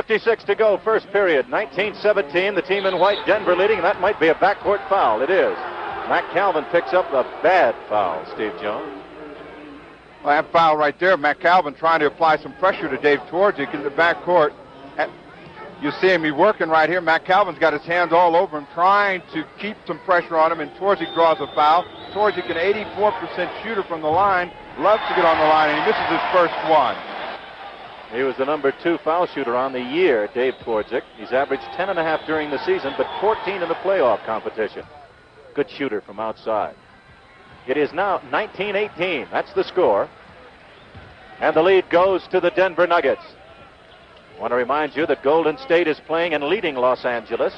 2:56 to go, first period. 19-17, the team in white, Denver leading. That might be a backcourt foul. It is. Matt Calvin picks up a bad foul, Steve Jones. Well, that foul right there, Matt Calvin trying to apply some pressure to Dave Twardzik in the backcourt. You see him, he's working right here. Matt Calvin's got his hands all over him, trying to keep some pressure on him, and Twardzik draws a foul. Twardzik, an 84% shooter from the line, loves to get on the line, and he misses his first one. He was the number 2 foul shooter on the year, Dave Twardzik. He's averaged 10.5 during the season, but 14 in the playoff competition. Good shooter from outside. It is now 19-18. That's the score. And the lead goes to the Denver Nuggets. I want to remind you that Golden State is playing and leading Los Angeles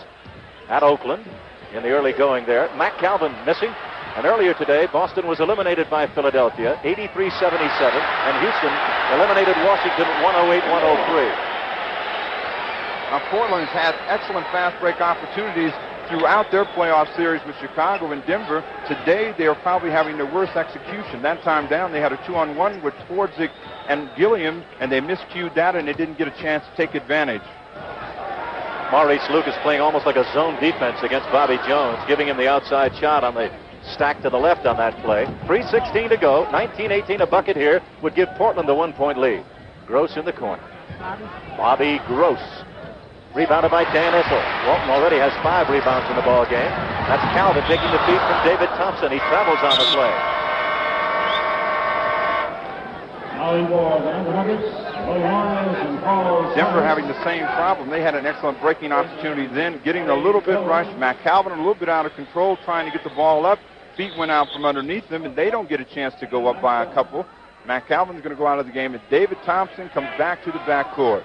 at Oakland in the early going there. Matt Calvin missing. And earlier today, Boston was eliminated by Philadelphia, 83-77, and Houston eliminated Washington 108-103. Now, Portland's had excellent fast break opportunities throughout their playoff series with Chicago and Denver. Today, they are probably having the worst execution. That time down, they had a 2-on-1 with Twardzik and Gilliam, and they miscued that, and they didn't get a chance to take advantage. Maurice Lucas playing almost like a zone defense against Bobby Jones, giving him the outside shot on the stack to the left on that play. 3:16 to go. 19-18, a bucket here would give Portland the 1-point lead. Gross in the corner. Bobby Gross. Rebounded by Dan Issel. Walton already has 5 rebounds in the ball game. That's Calvin taking the feed from David Thompson. He travels on the play. Denver having the same problem. They had an excellent breaking opportunity then, getting a little bit rushed. Matt Calvin a little bit out of control, trying to get the ball up. Feet went out from underneath them, and they don't get a chance to go up by a couple. Matt Calvin's going to go out of the game, and David Thompson comes back to the backcourt.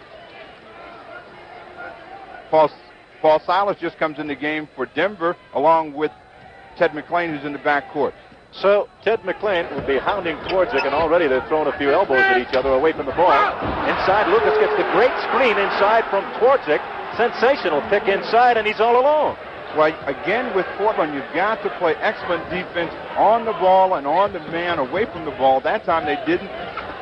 Paul Silas just comes in the game for Denver, along with Ted McClain, who's in the backcourt. So Ted McClain will be hounding Twardzik, and already they're throwing a few elbows at each other away from the ball. Inside, Lucas gets the great screen inside from Twardzik. Sensational pick inside, and he's all alone. Well, again, with Portland, you've got to play excellent defense on the ball and on the man away from the ball. That time they didn't.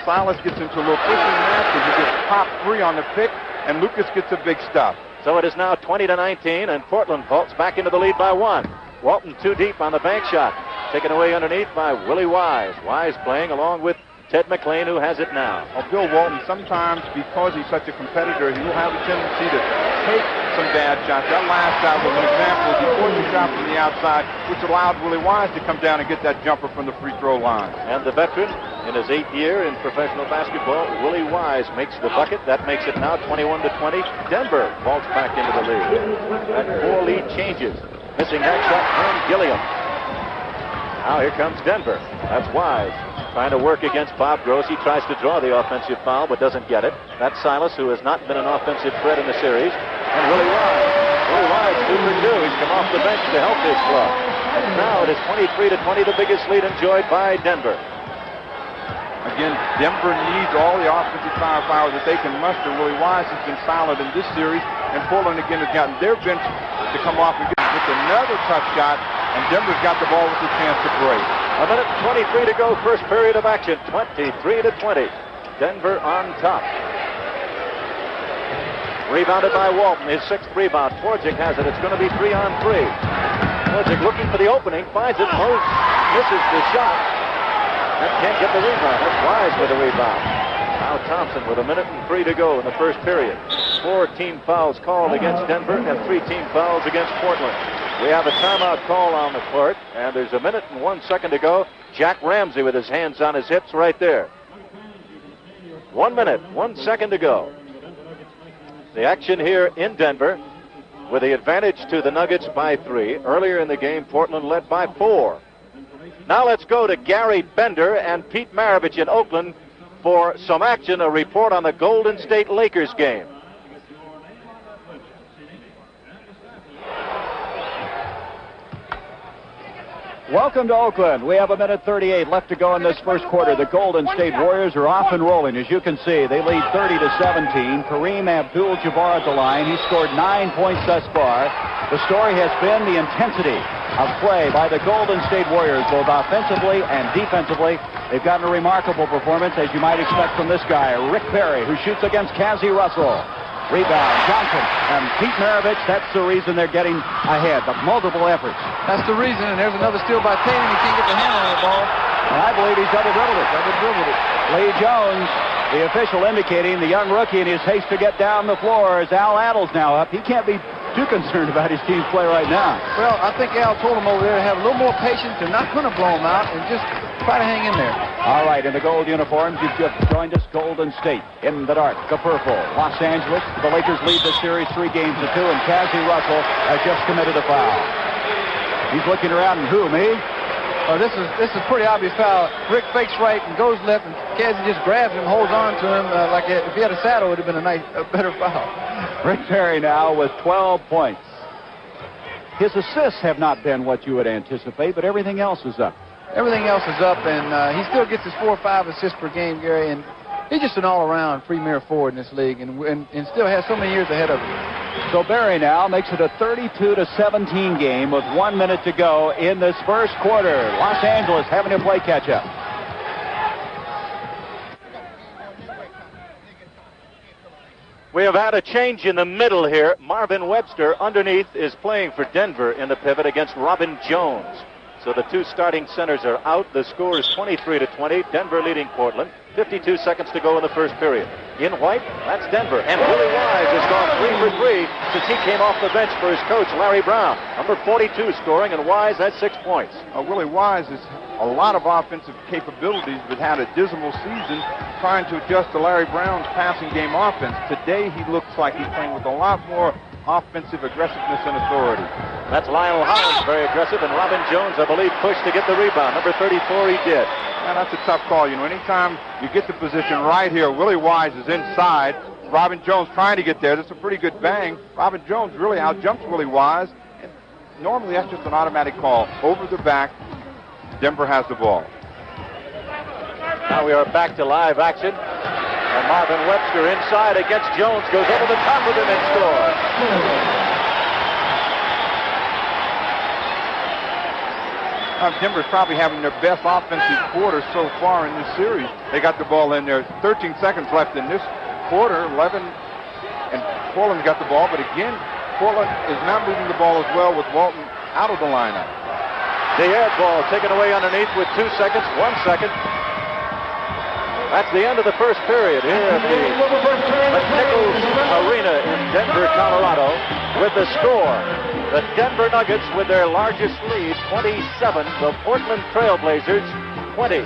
Silas gets into a little pushing match because he gets popped free on the pick, and Lucas gets a big stop. So it is now 20-19, and Portland vaults back into the lead by 1. Walton too deep on the bank shot. Taken away underneath by Willie Wise. Wise playing along with Ted McClain, who has it now. Well, Bill Walton, sometimes because he's such a competitor, he will have a tendency to take some bad shots. That last shot was an example. He forced a shot from the outside, which allowed Willie Wise to come down and get that jumper from the free throw line. And the veteran, in his 8th year in professional basketball, Willie Wise makes the bucket. That makes it now 21-20. Denver vaults back into the lead. That 4 lead changes. Missing that shot from Gilliam. Now here comes Denver. That's Wise. Trying to work against Bob Gross. He tries to draw the offensive foul, but doesn't get it. That's Silas, who has not been an offensive threat in the series. And Willie Wise. Willie Wise, 2 for 2. He's come off the bench to help his club. And now it is 23-20, the biggest lead enjoyed by Denver. Again, Denver needs all the offensive firepower that they can muster. Willie Wise has been solid in this series, and Portland again has gotten their bench to come off and get another tough shot, and Denver's got the ball with a chance to break. 1:23 to go, first period of action, 23-20. Denver on top. Rebounded by Walton, his 6th rebound. Twardzik has it. It's going to be 3-on-3. Twardzik looking for the opening, finds it, misses the shot, and can't get the rebound. That's Wise with the rebound. Now Thompson with 1:03 to go in the first period. 4 team fouls called against Denver and 3 team fouls against Portland. We have a timeout call on the court, and there's 1:01 to go. Jack Ramsey with his hands on his hips right there. 1 minute, 1 second to go. The action here in Denver with the advantage to the Nuggets by 3. Earlier in the game, Portland led by 4. Now let's go to Gary Bender and Pete Maravich in Oakland for some action, a report on the Golden State Lakers game. Welcome to Oakland. We have 1:38 left to go in this first quarter. The Golden State Warriors are off and rolling. As you can see, they lead 30-17. Kareem Abdul-Jabbar at the line. He scored 9 points thus far. The story has been the intensity of play by the Golden State Warriors, both offensively and defensively. They've gotten a remarkable performance, as you might expect from this guy, Rick Perry, who shoots against Cazzie Russell. Rebound, Johnson. And Pete Maravich, that's the reason they're getting ahead. The multiple efforts. That's the reason, and there's another steal by Tatum. He can't get the handle on the ball. And I believe he's double-dribbled it. Lee Jones, the official indicating the young rookie in his haste to get down the floor as Al Addle's now up. He can't be too concerned about his team's play right now. Well, I think Al told him over there to have a little more patience. They're not going to blow him out and just try to hang in there. All right, in the gold uniforms, you've just joined us, Golden State. In the dark, the purple, Los Angeles. The Lakers lead the series 3-2, and Cazzie Russell has just committed a foul. He's looking around, and who, me? Oh, this is pretty obvious foul. Rick fakes right and goes left, and Cazzie just grabs him, holds on to him like if he had a saddle, it would have been a better foul. Rick Perry now with 12 points. His assists have not been what you would anticipate, but everything else is up. Everything else is up, and he still gets his 4 or 5 assists per game, Gary, and he's just an all-around premier forward in this league, and still has so many years ahead of him. So Barry now makes it a 32-17 game with 1 minute to go in this first quarter. Los Angeles having to play catch-up. We have had a change in the middle here. Marvin Webster underneath is playing for Denver in the pivot against Robin Jones. So the two starting centers are out. The score is 23-20. Denver leading Portland. 52 seconds to go in the first period. In white, that's Denver. And Willie Wise has gone 3 for 3 since he came off the bench for his coach, Larry Brown. Number 42 scoring, and Wise has 6 points. Willie Wise has a lot of offensive capabilities, but had a dismal season trying to adjust to Larry Brown's passing game offense. Today, he looks like he's playing with a lot more offensive aggressiveness and authority. That's Lionel Hollins, very aggressive, and Robin Jones, I believe, pushed to get the rebound. Number 34, he did. Yeah, that's a tough call. You know, anytime you get the position right here, Willie Wise is inside. Robin Jones trying to get there. That's a pretty good bang. Robin Jones really outjumps Willie Wise. And normally, that's just an automatic call. Over the back, Denver has the ball. Now we are back to live action. And Marvin Webster inside against Jones, goes over the top of him and scores. Denver's probably having their best offensive quarter so far in this series. They got the ball in there. 13 seconds left in this quarter. 11, and Portland's got the ball. But again, Portland is not moving the ball as well with Walton out of the lineup. The air ball taken away underneath with 2 seconds, 1 second. That's the end of the first period here at the McNichols Arena in Denver, Colorado, with the score. The Denver Nuggets with their largest lead, 27. The Portland Trailblazers, 20.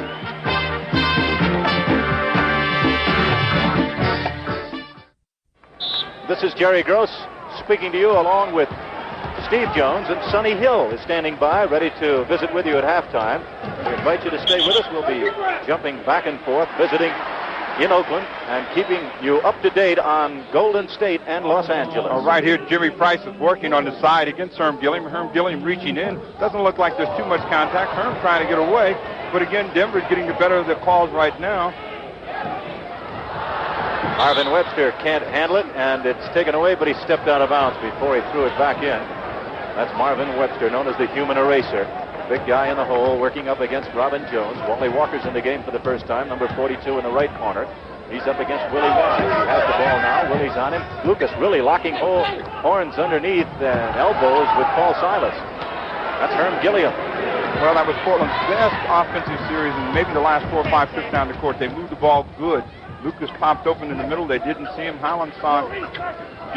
This is Jerry Gross speaking to you along with Steve Jones, and Sonny Hill is standing by, ready to visit with you at halftime. We invite you to stay with us. We'll be jumping back and forth, visiting in Oakland, and keeping you up to date on Golden State and Los Angeles. Right here, Jimmy Price is working on the side against Herm Gilliam. Herm Gilliam reaching in. Doesn't look like there's too much contact. Herm trying to get away. But again, Denver's getting the better of the calls right now. Marvin Webster can't handle it, and it's taken away, but he stepped out of bounds before he threw it back in. That's Marvin Webster, known as the human eraser. Big guy in the hole, working up against Robin Jones. Wally Walker's in the game for the first time, number 42 in the right corner. He's up against Willie Wise. He has the ball now. Willie's on him. Lucas really locking horns underneath and elbows with Paul Silas. That's Herm Gilliam. Well, that was Portland's best offensive series in maybe the last 4 or 5 trips down the court. They moved the ball good. Lucas popped open in the middle. They didn't see him. Howland saw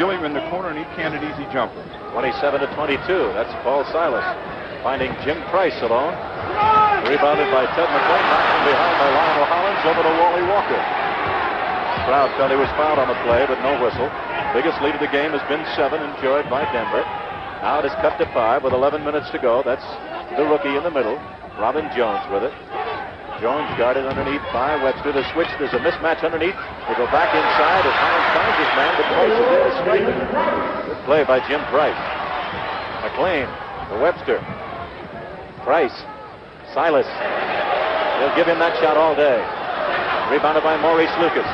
Gilliam in the corner, and he canned an easy jumper. 27-22. That's Paul Silas finding Jim Price alone. Rebounded by Ted McClain, knocked from behind by Lionel Hollins over to Wally Walker. Crowd felt he was fouled on the play, but no whistle. Biggest lead of the game has been 7, enjoyed by Denver. Now it is cut to 5 with 11 minutes to go. That's the rookie in the middle, Robin Jones with it. Jones guarded underneath by Webster. The switch, there's a mismatch underneath. They go back inside as Hollins finds his man, but Price is there to strike him. Good play by Jim Price. McClain to Webster. Price. Silas. They'll give him that shot all day. Rebounded by Maurice Lucas.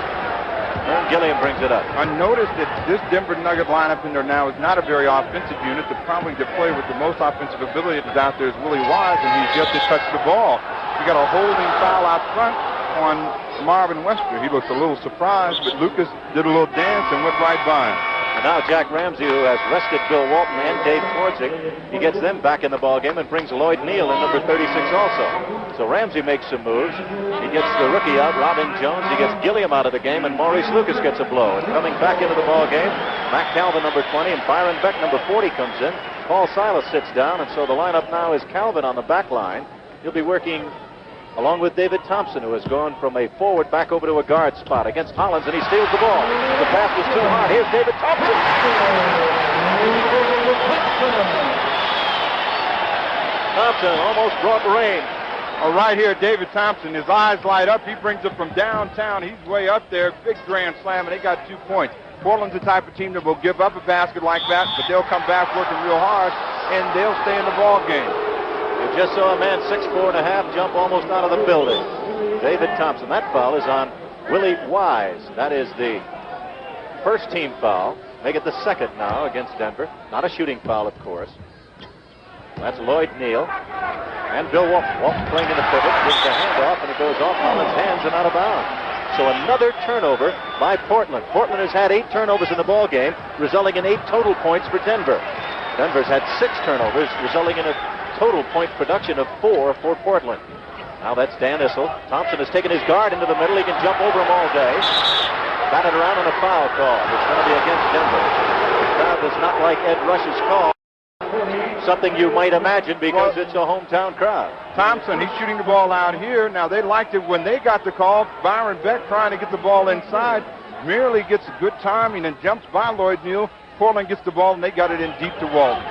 Herm Gilliam brings it up. I noticed that this Denver Nugget lineup in there now is not a very offensive unit. Probably the player with the most offensive ability out there is Willie Wise, and he's yet to touch the ball. You got a holding foul out front. on Marvin Wester. He looked a little surprised, but Lucas did a little dance and went right by him. And now Jack Ramsey, who has rested Bill Walton and Dave Twardzik, he gets them back in the ballgame and brings Lloyd Neal in number 36 also. So Ramsey makes some moves. He gets the rookie out, Robin Jones. He gets Gilliam out of the game, and Maurice Lucas gets a blow. And coming back into the ballgame, Matt Calvin, number 20, and Byron Beck, number 40, comes in. Paul Silas sits down, and so the lineup now is Calvin on the back line. He'll be working along with David Thompson, who has gone from a forward back over to a guard spot against Hollins, and he steals the ball. The pass was too hard. Here's David Thompson. Thompson almost brought rain. Right here, David Thompson, his eyes light up. He brings it from downtown. He's way up there. Big grand slam, and they got 2 points. Portland's the type of team that will give up a basket like that, but they'll come back working real hard, and they'll stay in the ball game. You just saw a man 6'4.5" jump almost out of the building. David Thompson. That foul is on Willie Wise. That is the first team foul. Make it the second now against Denver. Not a shooting foul, of course. That's Lloyd Neal. And Bill Walton. Walton playing in the pivot. Gives the handoff, and it goes off Holland's hands and out of bounds. So another turnover by Portland. Portland has had 8 turnovers in the ball game, resulting in 8 total points for Denver. Denver's had 6 turnovers, resulting in a total point production of 4 for Portland. Now that's Dan Issel. Thompson has taken his guard into the middle. He can jump over him all day. Batted around on a foul call. It's going to be against Denver. The crowd does not like Ed Rush's call. Something you might imagine because it's a hometown crowd. Thompson, he's shooting the ball out here. Now, they liked it when they got the call. Byron Beck trying to get the ball inside. Merely gets good timing and jumps by Lloyd Neal. Portland gets the ball, and they got it in deep to Walton.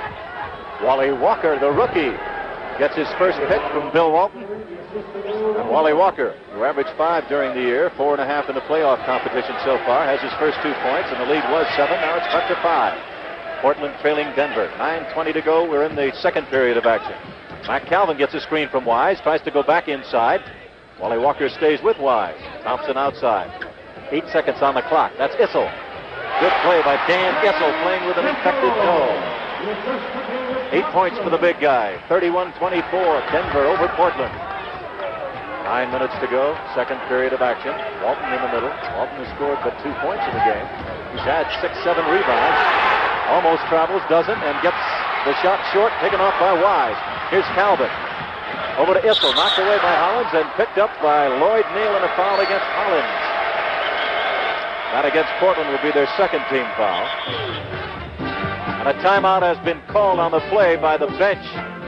Wally Walker, the rookie, gets his first pick from Bill Walton. And Wally Walker, who averaged 5 during the year, 4.5 in the playoff competition so far, has his first 2 points, and the lead was 7. Now it's cut to 5. Portland trailing Denver. 9:20 to go. We're in the second period of action. Matt Calvin gets a screen from Wise, tries to go back inside. Wally Walker stays with Wise. Thompson outside. 8 seconds on the clock. That's Issel. Good play by Dan Issel, playing with an infected toe. 8 points for the big guy. 31-24. Denver over Portland. 9 minutes to go. Second period of action. Walton in the middle. Walton has scored but 2 points in the game. He's had 6-7 rebounds. Almost travels, doesn't, and gets the shot short, taken off by Wise. Here's Calvin. Over to Issel, knocked away by Hollins and picked up by Lloyd Neal, and a foul against Hollins. That against Portland will be their second team foul. And a timeout has been called on the play by the bench,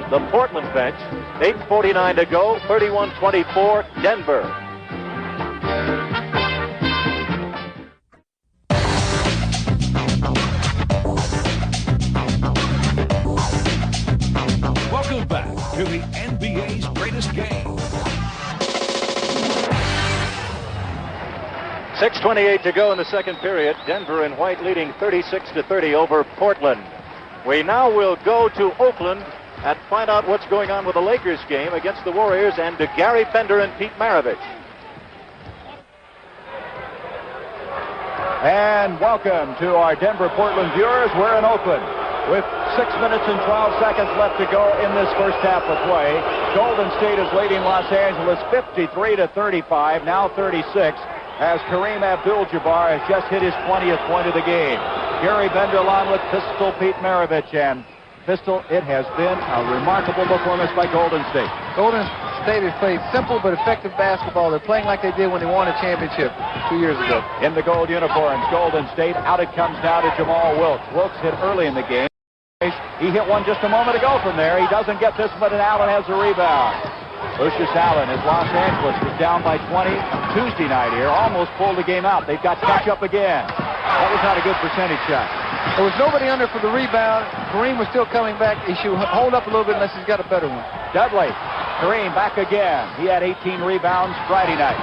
the Portland bench. 8:49 to go, 31-24, Denver. Welcome back to the NBA's greatest game. 6:28 to go in the second period. Denver in white leading 36-30 over Portland. We now will go to Oakland and find out what's going on with the Lakers game against the Warriors and to Gary Bender and Pete Maravich. And welcome to our Denver-Portland viewers. We're in Oakland with 6 minutes and 12 seconds left to go in this first half of play. Golden State is leading Los Angeles 53-35, now 36, as Kareem Abdul-Jabbar has just hit his 20th point of the game. Gary Bender along with Pistol Pete Maravich. And Pistol, it has been a remarkable performance by Golden State. Golden State has played simple but effective basketball. They're playing like they did when they won a championship 2 years ago. In the gold uniforms, Golden State. Out it comes now to Jamal Wilkes. Wilkes hit early in the game. He hit one just a moment ago from there. He doesn't get this, but Allen has the rebound. Lucius Allen, as Los Angeles was down by 20 Tuesday night here, almost pulled the game out. They've got catch up again. That was not a good percentage shot. There was nobody under for the rebound. Kareem was still coming back. He should hold up a little bit unless he's got a better one. Dudley, Kareem back again. He had 18 rebounds Friday night.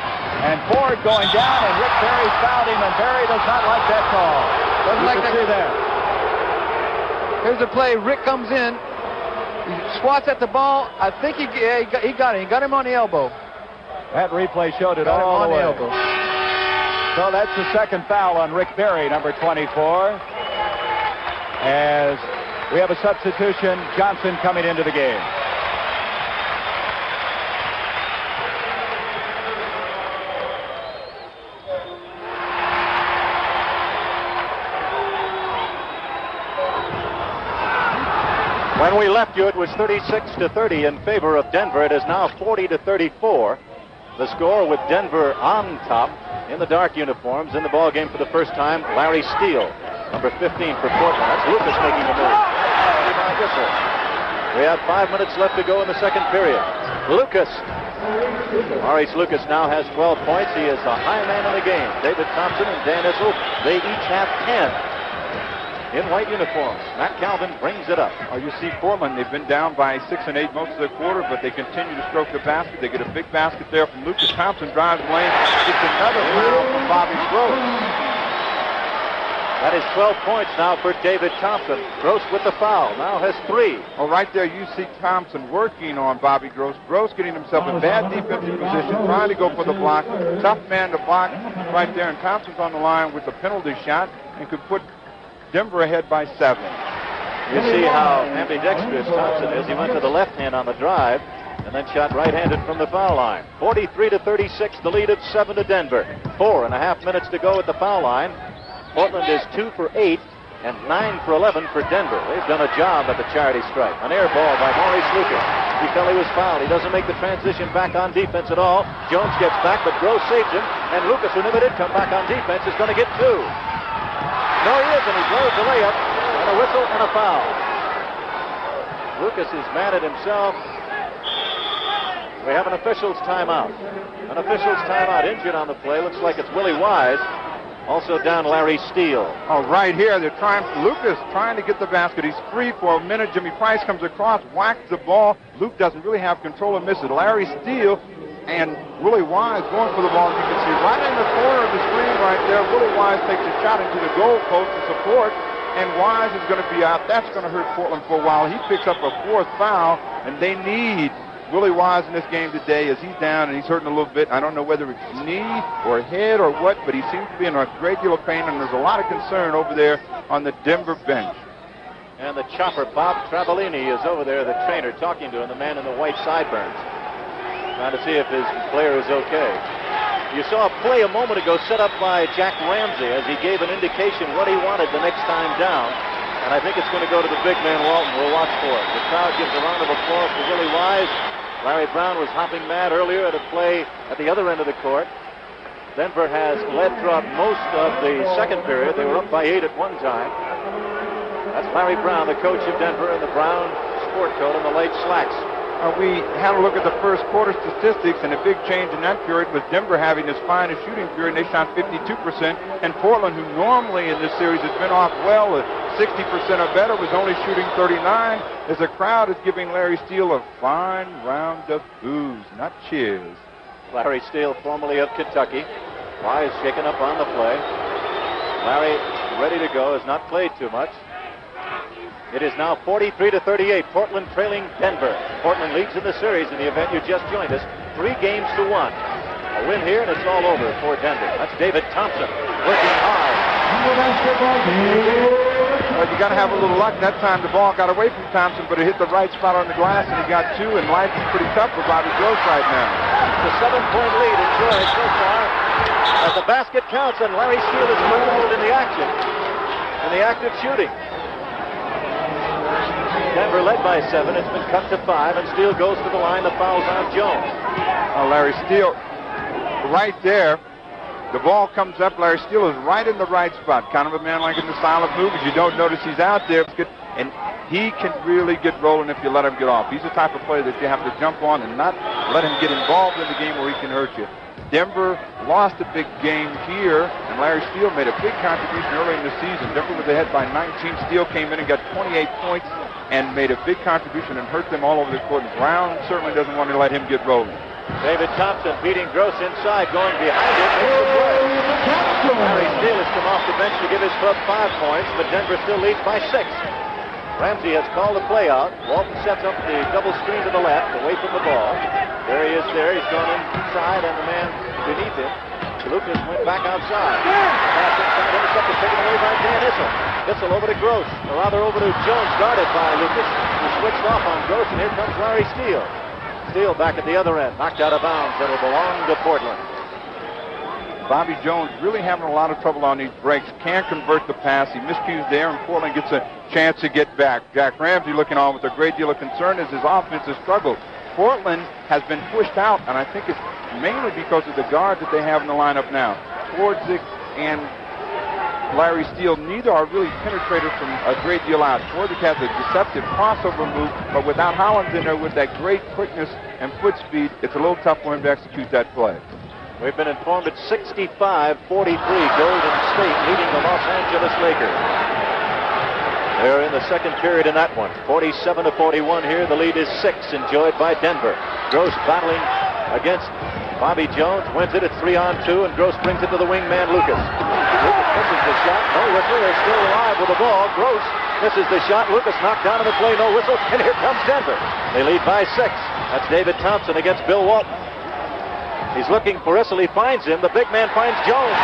And Ford going down, and Rick Barry fouled him, and Barry does not like that call. Doesn't like that. See there. Here's the play. Rick comes in. He swats at the ball. I think he got it. He got him on the elbow. That replay showed it all the way. Elbow. So that's the second foul on Rick Barry, number 24. As we have a substitution, Johnson coming into the game. When we left you, it was 36-30 in favor of Denver. It is now 40-34. The score with Denver on top in the dark uniforms. In the ball game for the first time, Larry Steele, number 15 for Portland. That's Lucas making the move. We have 5 minutes left to go in the second period. Lucas. Maurice Lucas now has 12 points. He is the high man in the game. David Thompson and Dan Issel, they each have 10 in white uniforms. Matt Calvin brings it up. You see Portland, they've been down by 6 and 8 most of the quarter, but they continue to stroke the basket. They get a big basket there from Lucas. Thompson drives lane. It's another foul from Bobby Gross. That is 12 points now for David Thompson. Gross with the foul, now has 3. Oh, right there you see Thompson working on Bobby Gross. Gross getting himself in bad defensive position, trying to go for the block. Tough man to block right there, and Thompson's on the line with the penalty shot and could put Denver ahead by 7. You see how ambidextrous Thompson is. He went to the left hand on the drive and then shot right-handed from the foul line. 43-36, the lead of 7 to Denver. 4.5 minutes to go at the foul line. Portland is 2 for 8 and 9 for 11 for Denver. They've done a job at the charity stripe. An air ball by Maurice Lucas. He felt he was fouled. He doesn't make the transition back on defense at all. Jones gets back, but Gross saves him. And Lucas, who never did come back on defense, is going to get 2. No, he isn't. He blows the layup and a whistle and a foul. Lucas is mad at himself. We have an official's timeout. An official's timeout. Injured on the play. Looks like it's Willie Wise. Also down Larry Steele. Oh, right here, they're trying. Lucas trying to get the basket. He's free for a minute. Jimmy Price comes across, whacks the ball. Luke doesn't really have control and misses. Larry Steele and Willie Wise going for the ball. You can see right in the corner of the screen right there, Willie Wise takes a shot into the goal post to support, and Wise is going to be out. That's going to hurt Portland for a while. He picks up a 4th foul, and they need Willie Wise in this game today as he's down and he's hurting a little bit. I don't know whether it's knee or head or what, but he seems to be in a great deal of pain, and there's a lot of concern over there on the Denver bench. And the chopper, Bob Travellini, is over there, the trainer, talking to him, the man in the white sideburns, trying to see if his player is okay. You saw a play a moment ago set up by Jack Ramsey as he gave an indication what he wanted the next time down. And I think it's going to go to the big man, Walton. We'll watch for it. The crowd gives a round of applause for Willie Wise. Larry Brown was hopping mad earlier at a play at the other end of the court. Denver has led throughout most of the second period. They were up by 8 at one time. That's Larry Brown, the coach of Denver, in the brown sport coat and the light slacks. We had a look at the first quarter statistics, and a big change in that period was Denver having its finest shooting period. They shot 52%, and Portland, who normally in this series has been off well at 60% or better, was only shooting 39%, as the crowd is giving Larry Steele a fine round of boos, not cheers. Larry Steele, formerly of Kentucky. Wise shaken up on the play. Larry, ready to go, has not played too much. It is now 43-38. Portland trailing Denver. Portland leads in the series in the event you just joined us. 3 games to 1. A win here and it's all over for Denver. That's David Thompson working hard. Well, you got to have a little luck. That time the ball got away from Thompson, but it hit the right spot on the glass and he got 2, and life is pretty tough for Bobby Gross right now. It's a 7-point lead enjoyed so far as the basket counts and Larry Steele is involved in the action, in the active shooting. Denver led by 7. It's been cut to 5, and Steele goes to the line. The foul's on Jones. Larry Steele, right there. The ball comes up. Larry Steele is right in the right spot. Kind of a man like in the silent movement. You don't notice he's out there. And he can really get rolling if you let him get off. He's the type of player that you have to jump on and not let him get involved in the game where he can hurt you. Denver lost a big game here, and Larry Steele made a big contribution early in the season. Denver was ahead by 19. Steele came in and got 28 points and made a big contribution and hurt them all over the court. And Brown certainly doesn't want to let him get rolling. David Thompson beating Gross inside, going behind it. Larry Steele has come off the bench to give his club 5 points, but Denver still leads by 6. Ramsey has called the play out. Walton sets up the double screen to the left, away from the ball. There he is there. He's gone inside, and the man beneath him, Lucas, went back outside. Pass inside, intercepted, taken away by Dan Issel. Issel over to Gross, or rather over to Jones, guarded by Lucas, who switched off on Gross, and here comes Larry Steele. Steele back at the other end, knocked out of bounds. It'll belong to Portland. Bobby Jones really having a lot of trouble on these breaks. Can't convert the pass. He miscues there, and Portland gets a chance to get back. Jack Ramsey looking on with a great deal of concern as his offense has struggled. Portland has been pushed out, and I think it's mainly because of the guard that they have in the lineup now. Twardzik and Larry Steele, neither are really penetrators from a great deal out. Twardzik has a deceptive crossover move, but without Hollins in there with that great quickness and foot speed, it's a little tough for him to execute that play. We've been informed it's 65-43, Golden State leading the Los Angeles Lakers. They're in the second period in that one. 47-41 here. The lead is 6, enjoyed by Denver. Gross battling against Bobby Jones, wins it at 3-on-2, and Gross brings it to the wingman Lucas. Lucas misses the shot. No whistle. They're still alive with the ball. Gross misses the shot. Lucas knocked down on the play. No whistle. And here comes Denver. They lead by 6. That's David Thompson against Bill Walton. He's looking for Issel. He finds him. The big man finds Jones.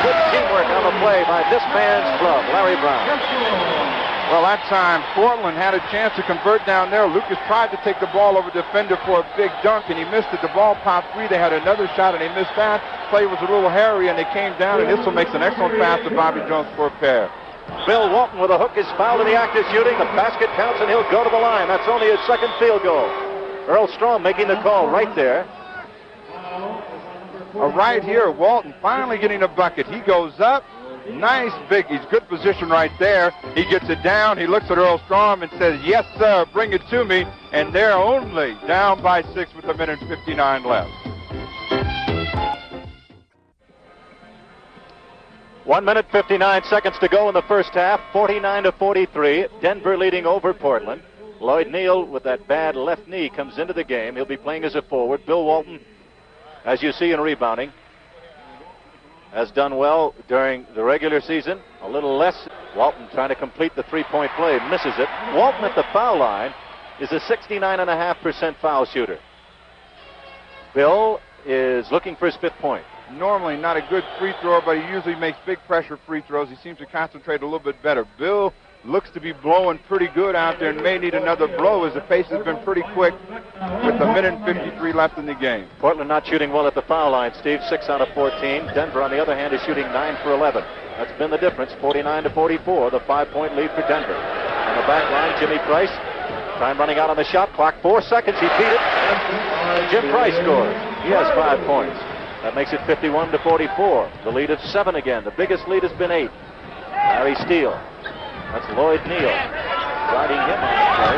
Good teamwork on the play by this man's club, Larry Brown. Well, that time, Portland had a chance to convert down there. Lucas tried to take the ball over defender for a big dunk, and he missed it. The ball popped free. They had another shot, and they missed that. Play was a little hairy, and they came down, and Issel makes an excellent pass to Bobby Jones for a pair. Bill Walton with a hook is fouled in the act of shooting. The basket counts, and he'll go to the line. That's only his second field goal. Earl Strom making the call right there. Right here, Walton finally getting a bucket. He goes up. Nice big, he's good position right there. He gets it down. He looks at Earl Strom and says, yes, sir, bring it to me. And they're only down by 6 with 1:59 left. 1:59 to go in the first half. 49-43. Denver leading over Portland. Lloyd Neal with that bad left knee comes into the game. He'll be playing as a forward. Bill Walton, as you see in rebounding, has done well during the regular season. A little less. Walton trying to complete the three-point play. Misses it. Walton at the foul line is a 69.5% foul shooter. Bill is looking for his 5th point. Normally not a good free thrower, but he usually makes big pressure free throws. He seems to concentrate a little bit better. Bill looks to be blowing pretty good out there and may need another blow as the pace has been pretty quick with 1:53 left in the game. Portland not shooting well at the foul line, Steve. 6 out of 14. Denver, on the other hand, is shooting 9 for 11. That's been the difference. 49-44, the 5-point lead for Denver. On the back line, Jimmy Price. Time running out on the shot clock. 4 seconds. He beat it. Jim Price scores. He has 5 points. That makes it 51-44. The lead of 7 again. The biggest lead has been 8. Larry Steele. That's Lloyd Neal. Riding him on the play.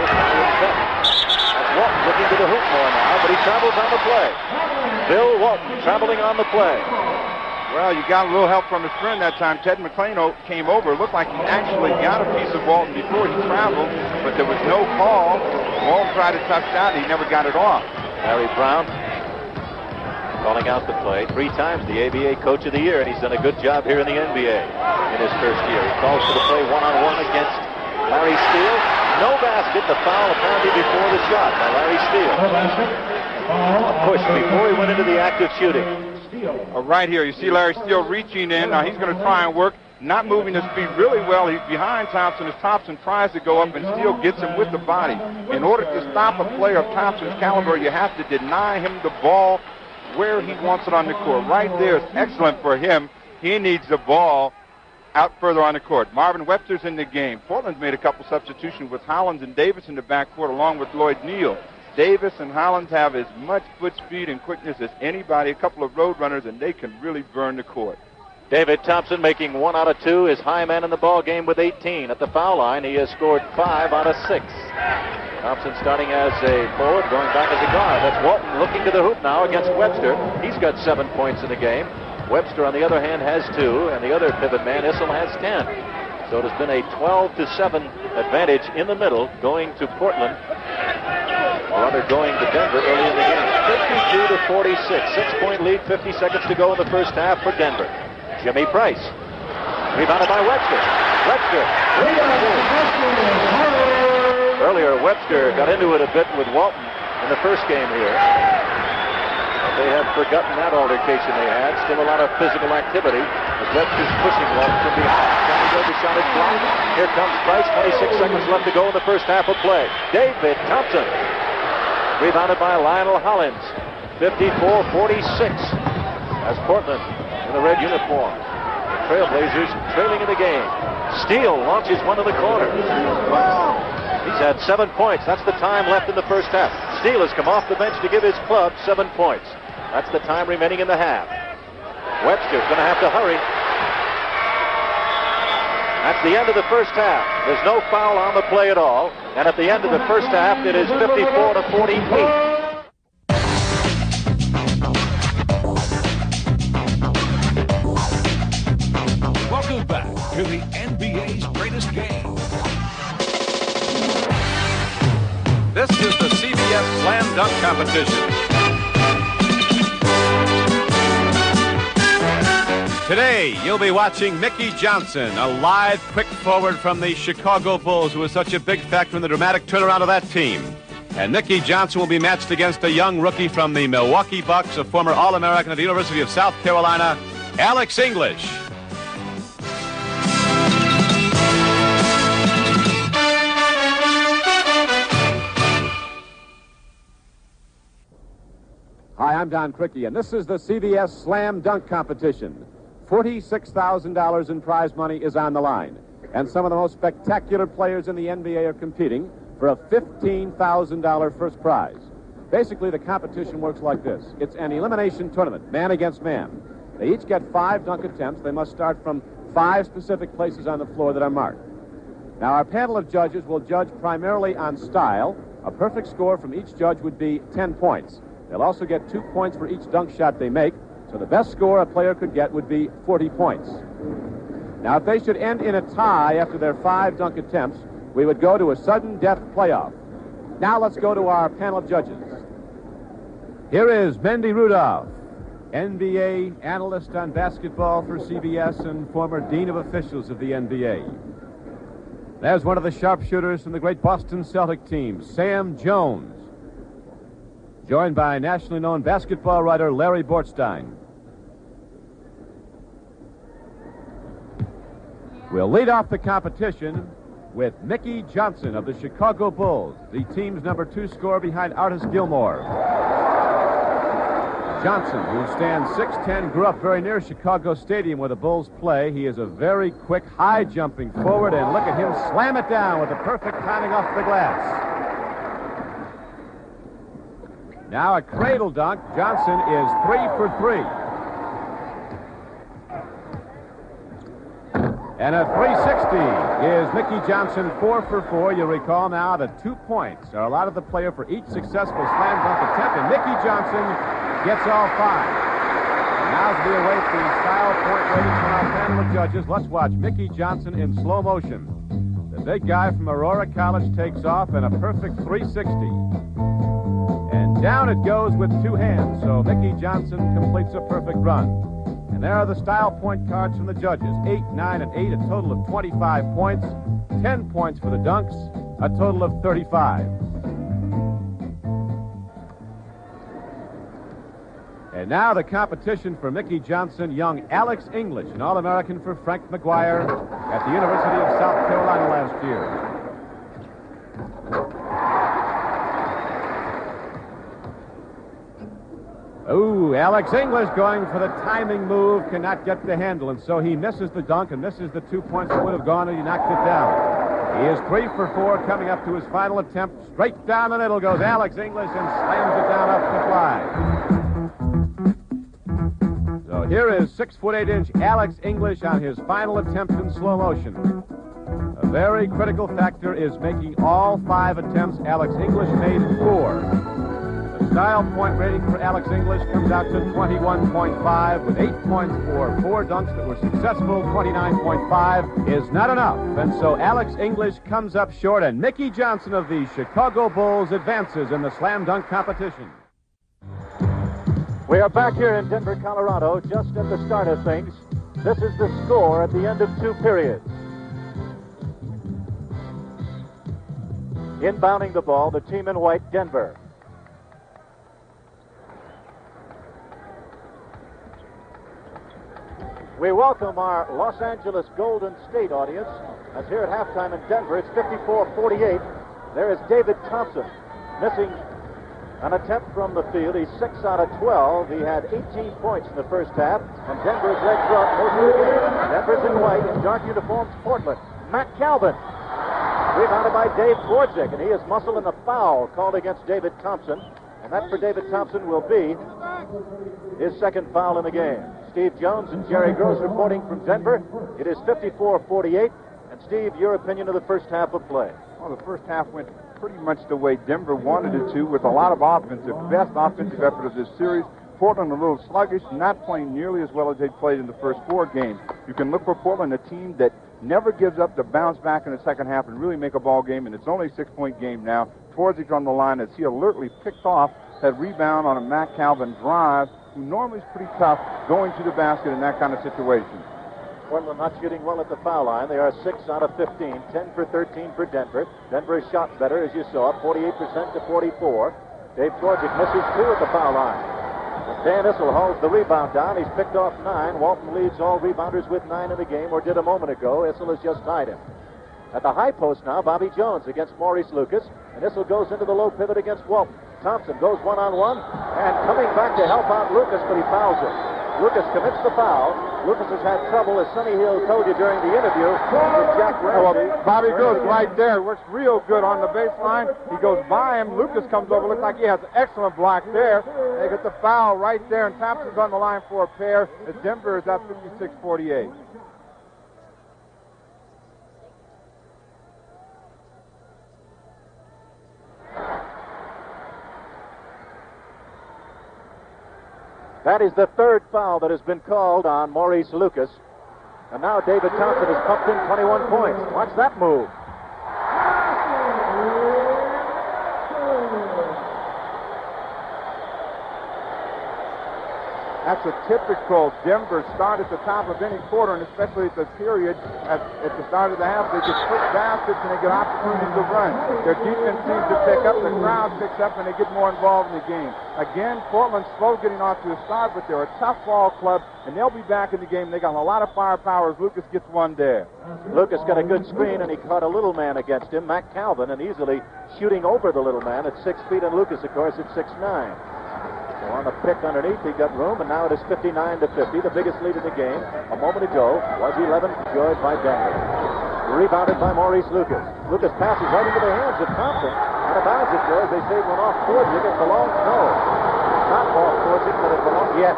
That's Walton looking to the hoop more now, but he travels on the play. Bill Walton traveling on the play. Well, you got a little help from his friend that time. Ted McClain came over. It looked like he actually got a piece of Walton before he traveled, but there was no call. Walton tried to touch that, and he never got it off. Larry Brown calling out the play. 3 times the ABA Coach of the Year, and he's done a good job here in the NBA in his first year. He calls for the play one-on-one against Larry Steele. No basket. The foul apparently before the shot by Larry Steele. A push before he went into the act of shooting. Right here, you see Larry Steele reaching in. Now he's going to try and work, not moving his feet really well. He's behind Thompson as Thompson tries to go up, and Steele gets him with the body. In order to stop a player of Thompson's caliber, you have to deny him the ball where he wants it on the court. Right there is excellent for him. He needs the ball out further on the court. Marvin Webster's in the game. Portland's made a couple substitutions with Hollins and Davis in the backcourt along with Lloyd Neal. Davis and Hollins have as much foot speed and quickness as anybody, a couple of road runners, and they can really burn the court. David Thompson making 1 out of 2, his high man in the ball game with 18. At the foul line, he has scored 5 out of 6. Thompson starting as a forward, going back as a guard. That's Walton looking to the hoop now against Webster. He's got 7 points in the game. Webster, on the other hand, has 2, and the other pivot man, Issel, has 10. So it has been a 12-7 advantage in the middle going to Portland. Rather going to Denver early in the game. 52-46, 6-point lead, 50 seconds to go in the first half for Denver. Jimmy Price. Rebounded by Webster. Webster. Earlier, Webster got into it a bit with Walton in the first game here. But they have forgotten that altercation they had. Still a lot of physical activity as Webster's pushing Walton from behind. Trying to go the shot is blocked. Here comes Price. 26 seconds left to go in the first half of play. David Thompson. Rebounded by Lionel Hollins. 54-46 as Portland in the red uniforms. The Trailblazers trailing in the game. Steele launches one to the corner. He's had 7 points. That's the time left in the first half. Steele has come off the bench to give his club 7 points. That's the time remaining in the half. Webster's going to have to hurry. That's the end of the first half. There's no foul on the play at all. And at the end of the first half, it is 54-48. Welcome back to the NBA's greatest game. This is the CBS Slam Dunk Competition. Today, you'll be watching Mickey Johnson, a lithe, quick forward from the Chicago Bulls, who was such a big factor in the dramatic turnaround of that team. And Mickey Johnson will be matched against a young rookie from the Milwaukee Bucks, a former All-American at the University of South Carolina, Alex English. Hi, I'm Don Criqui, and this is the CBS Slam Dunk Competition. $46,000 in prize money is on the line, and some of the most spectacular players in the NBA are competing for a $15,000 first prize. Basically, the competition works like this. It's an elimination tournament, man against man. They each get 5 dunk attempts. They must start from 5 specific places on the floor that are marked. Now, our panel of judges will judge primarily on style. A perfect score from each judge would be 10 points. They'll also get 2 points for each dunk shot they make, so the best score a player could get would be 40 points. Now, if they should end in a tie after their 5 dunk attempts, we would go to a sudden death playoff. Now let's go to our panel of judges. Here is Mendy Rudolph, NBA analyst on basketball for CBS and former dean of officials of the NBA. There's one of the sharpshooters from the great Boston Celtic team, Sam Jones, joined by nationally known basketball writer Larry Bortstein. We'll lead off the competition with Mickey Johnson of the Chicago Bulls, the team's number 2 scorer behind Artis Gilmore. Johnson, who stands 6'10", grew up very near Chicago Stadium where the Bulls play. He is a very quick, high-jumping forward, and look at him slam it down with a perfect timing off the glass. Now a cradle dunk. Johnson is 3 for 3. And a 360 is Mickey Johnson, 4 for 4. You recall now that 2 points are allotted the player for each successful slam dunk attempt, and Mickey Johnson gets all 5. And now as we await the style point rating from our panel of judges, let's watch Mickey Johnson in slow motion. The big guy from Aurora College takes off in a perfect 360. And down it goes with 2 hands, so Mickey Johnson completes a perfect run. And there are the style point cards from the judges. 8, 9, and 8, a total of 25 points. 10 points for the dunks, a total of 35. And now the competition for Mickey Johnson, young Alex English, an All-American for Frank McGuire at the University of South Carolina last year. Ooh, Alex English going for the timing move, cannot get the handle, and so he misses the dunk and misses the 2 points that would have gone and he knocked it down. He is 3 for 4, coming up to his final attempt. Straight down the middle goes Alex English and slams it down up the fly. So here is 6'8" Alex English on his final attempt in slow motion. A very critical factor is making all 5 attempts. Alex English made 4. The style point rating for Alex English comes out to 21.5, with 8 points for 4 dunks that were successful. 29.5 is not enough, and so Alex English comes up short, and Mickey Johnson of the Chicago Bulls advances in the slam dunk competition. We are back here in Denver, Colorado, just at the start of things. This is the score at the end of 2 periods. Inbounding the ball, the team in white, Denver. We welcome our Los Angeles Golden State audience. As here at halftime in Denver, it's 54-48. There is David Thompson missing An attempt from the field. He's 6 out of 12. He had 18 points in the first half, and Denver's led throughout most of the game. Denver's in white, in dark uniforms, Portland. Matt Calvin, rebounded by Dave Twardzik, and he is muscling a foul called against David Thompson, and that for David Thompson will be his second foul in the game. Steve Jones and Jerry Gross reporting from Denver. It is 54-48. And Steve, your opinion of the first half of play? Well, the first half went pretty much the way Denver wanted it to, with a lot of offensive, best offensive effort of this series. Portland a little sluggish, not playing nearly as well as they played in the first 4 games. You can look for Portland, a team that never gives up to bounce back in the second half and really make a ball game, and it's only a 6-point game now. Twardzik on the line as he alertly picked off that rebound on a Matt Calvin drive, who normally is pretty tough going to the basket in that kind of situation. Portland not shooting well at the foul line. They are 6 out of 15, 10 for 13 for Denver. Denver has shot better, as you saw, 48% to 44. Dave Twardzik misses 2 at the foul line. And Dan Issel holds the rebound down. He's picked off 9. Walton leads all rebounders with 9 in the game, or did a moment ago. Issel has just tied him. At the high post now, Bobby Jones against Maurice Lucas. And Issel goes into the low pivot against Walton. Thompson goes one-on-one, and coming back to help out Lucas, but he fouls him. Lucas commits the foul. Lucas has had trouble, as Sonny Hill told you during the interview, with Jack Ramsey. Bobby goes right there. Works real good on the baseline. He goes by him. Lucas comes over. Looks like he has an excellent block there. They get the foul right there, and Thompson's on the line for a pair, as Denver is up 56-48. That is the third foul that has been called on Maurice Lucas. And now David Thompson has pumped in 21 points. Watch that move. That's a typical Denver start at the top of any quarter, and especially at the period at the start of the half. They get quick baskets and they get opportunities to run. Their defense seems to pick up, the crowd picks up, and they get more involved in the game. Again, Portland's slow getting off to a start, but they're a tough ball club, and they'll be back in the game. They got a lot of firepower as Lucas gets one there. Lucas got a good screen, and he caught a little man against him, Matt Calvin, and easily shooting over the little man at 6 feet, and Lucas, of course, at 6'9". So on the pick underneath, he got room, and now it is 59-50, the biggest lead in the game. A moment ago was 11 enjoyed by Denver. Rebounded by Maurice Lucas. Lucas passes right into the hands of Thompson. Out of bounds it goes. They say it went off Twardzik. It belongs. No. Not off Twardzik, but it belongs. Yes.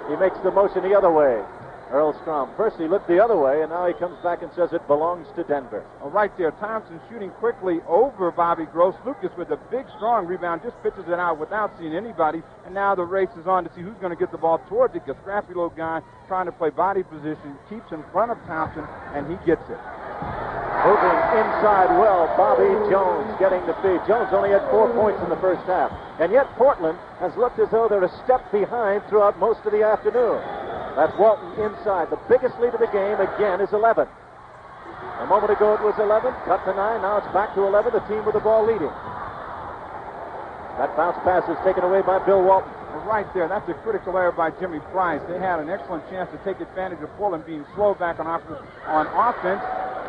He makes the motion the other way. Earl Strom. First he looked the other way, and now he comes back and says it belongs to Denver. Oh, right there, Thompson shooting quickly over Bobby Gross. Lucas with a big, strong rebound, just pitches it out without seeing anybody. And now the race is on to see who's going to get the ball towards it. A scrappy little guy trying to play body position, keeps in front of Thompson, and he gets it. Moving inside well, Bobby Jones getting the feed. Jones only had 4 points in the first half. And yet Portland has looked as though they're a step behind throughout most of the afternoon. That's Walton inside. The biggest lead of the game, again, is 11. A moment ago it was 11, cut to 9, now it's back to 11, the team with the ball leading. That bounce pass is taken away by Bill Walton. Right there, that's a critical error by Jimmy Price. They had an excellent chance to take advantage of Portland being slow back on offense.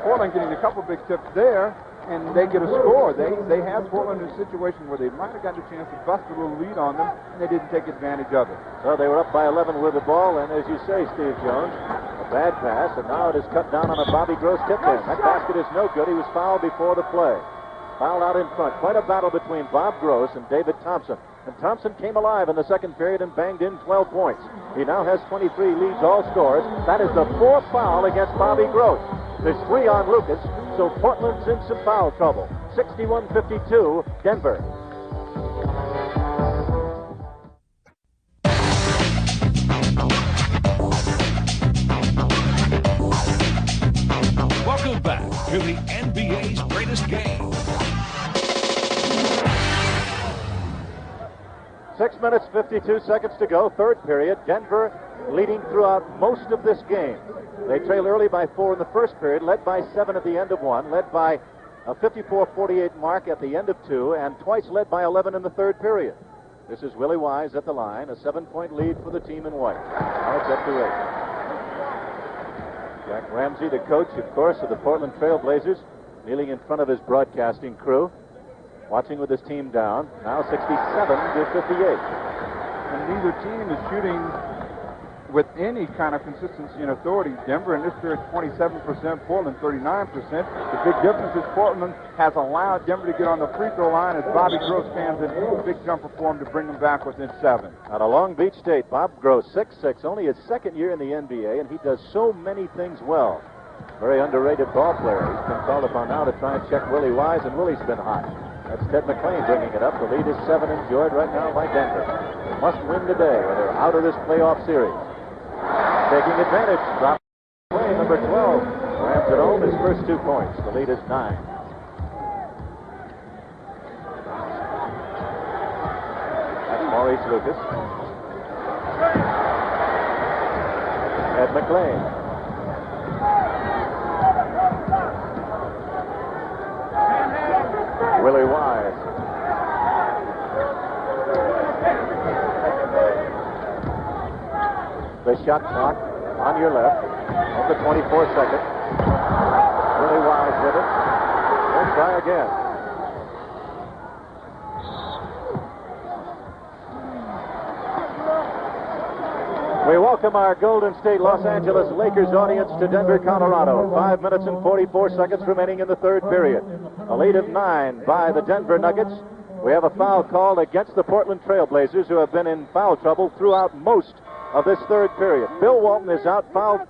Portland getting a couple big tips there, and they get a score. They had Portland in a situation where they might have gotten a chance to bust a little lead on them, and they didn't take advantage of it. So they were up by 11 with the ball, and as you say, Steve Jones, a bad pass, and now it is cut down on a Bobby Gross tip in. That basket is no good. He was fouled before the play. Fouled out in front. Quite a battle between Bob Gross and David Thompson. And Thompson came alive in the second period and banged in 12 points. He now has 23, leads all scorers. That is the 4th foul against Bobby Gross. There's 3 on Lucas, so Portland's in some foul trouble. 61-52, Denver. Welcome back to the NBA's greatest game. 6 minutes, 52 seconds to go, third period. Denver leading throughout most of this game. They trail early by 4 in the first period, led by 7 at the end of 1, led by a 54-48 mark at the end of 2, and twice led by 11 in the third period. This is Willie Wise at the line, a 7-point lead for the team in white. Now it's up to 8. Jack Ramsey, the coach, of course, of the Portland Trail Blazers, kneeling in front of his broadcasting crew. watching with his team down. Now 67 to 58. And neither team is shooting with any kind of consistency and authority. Denver in this period 27%, Portland 39%. The big difference is Portland has allowed Denver to get on the free throw line as Bobby Gross cams in a big jumper for him to bring them back within 7. Out of Long Beach State, Bob Gross, 6'6", only his second year in the NBA, and he does so many things well. Very underrated ball player. He's been called upon now to try and check Willie Wise, and Willie's been hot. That's Ted McLean bringing it up. The lead is 7 enjoyed right now by Denver. Must win today or they're out of this playoff series. Taking advantage, drop play number 12. Rams at home, his first 2 points. The lead is 9. That's Maurice Lucas. Ed McLean. Willie Wise. The shot clock on your left. Over 24 seconds. Willie Wise with it. We'll try again. We welcome our Golden State Los Angeles Lakers audience to Denver, Colorado. 5 minutes and 44 seconds remaining in the third period. A lead of 9 by the Denver Nuggets. We have a foul called against the Portland Trail Blazers, who have been in foul trouble throughout most of this third period. Bill Walton is out. Foul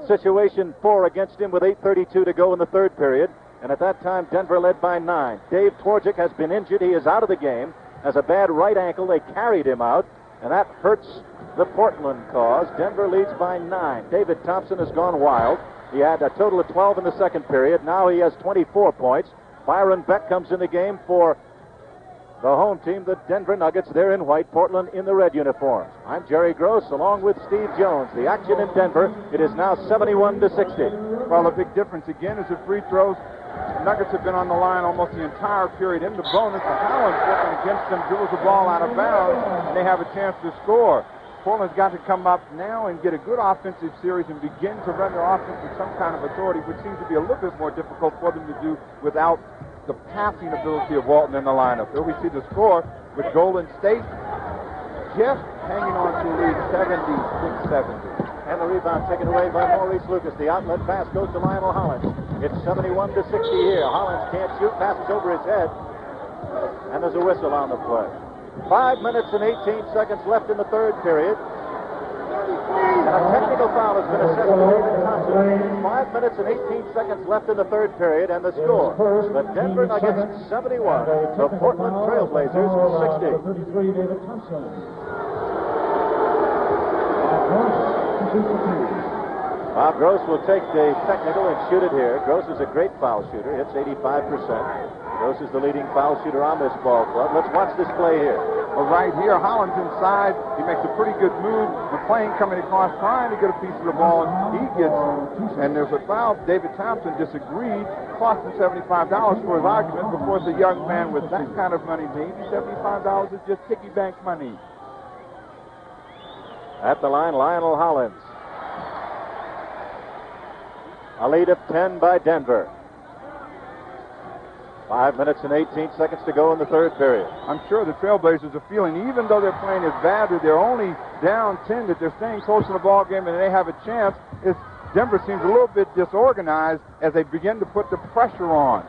situation 4 against him with 8:32 to go in the third period. And at that time, Denver led by 9. Dave Twardzik has been injured. He is out of the game. Has a bad right ankle. They carried him out, and that hurts the Portland cause. Denver leads by 9. David Thompson has gone wild. He had a total of 12 in the second period. Now he has 24 points. Byron Beck comes in the game for the home team, the Denver Nuggets. They're in white, Portland in the red uniforms. I'm Jerry Gross, along with Steve Jones. The action in Denver, it is now 71 to 60. Well, the big difference again is the free throws. Nuggets have been on the line almost the entire period. In the bonus, the Howland's working against them, dribbles the ball out of bounds, and they have a chance to score. Portland's got to come up now and get a good offensive series and begin to run their offense with some kind of authority, which seems to be a little bit more difficult for them to do without the passing ability of Walton in the lineup. Here we see the score with Golden State just hanging on to a lead 76-70. And the rebound taken away by Maurice Lucas. The outlet pass goes to Lionel Hollins. It's 71 to 60 here. Hollins can't shoot, passes over his head, and there's a whistle on the play. 5 minutes and 18 seconds left in the third period. And a technical foul has been assessed to David Thompson. 5 minutes and 18 seconds left in the third period, and the score: the Denver Nuggets 71, the Portland Trail Blazers 60. Bob Gross will take the technical and shoot it here. Gross is a great foul shooter, hits 85%. Gross is the leading foul shooter on this ball club. Let's watch this play here. Well, right here, Hollins inside. He makes a pretty good move. McLean coming across, trying to get a piece of the ball. He gets, and there's a foul. David Thompson disagreed, cost him $75 for his argument. Before the young man with that kind of money, maybe $75 is just piggy bank money. At the line, Lionel Hollins. A lead of 10 by Denver. 5 minutes and 18 seconds to go in the third period. I'm sure the Trailblazers are feeling, even though they're playing as bad, that they're only down 10, that they're staying close in the ball game and they have a chance. Denver seems a little bit disorganized as they begin to put the pressure on.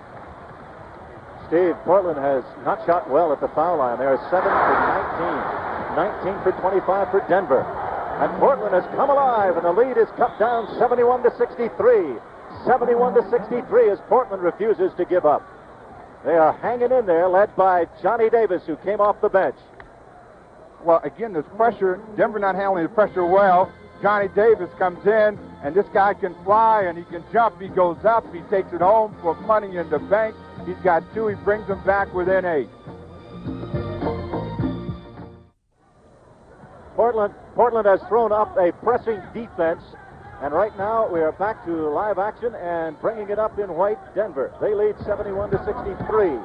Steve, Portland has not shot well at the foul line. They are 7 for 19. 19 for 25 for Denver. And Portland has come alive, and the lead is cut down 71 to 63. 71 to 63 as Portland refuses to give up. They are hanging in there, led by Johnny Davis, who came off the bench. Well, again, there's pressure. Denver not handling the pressure well. Johnny Davis comes in, and this guy can fly, and he can jump. He goes up. He takes it home for money in the bank. He's got 2. He brings them back within 8. Portland has thrown up a pressing defense, and right now we are back to live action and bringing it up in white. Denver, they lead 71 to 63.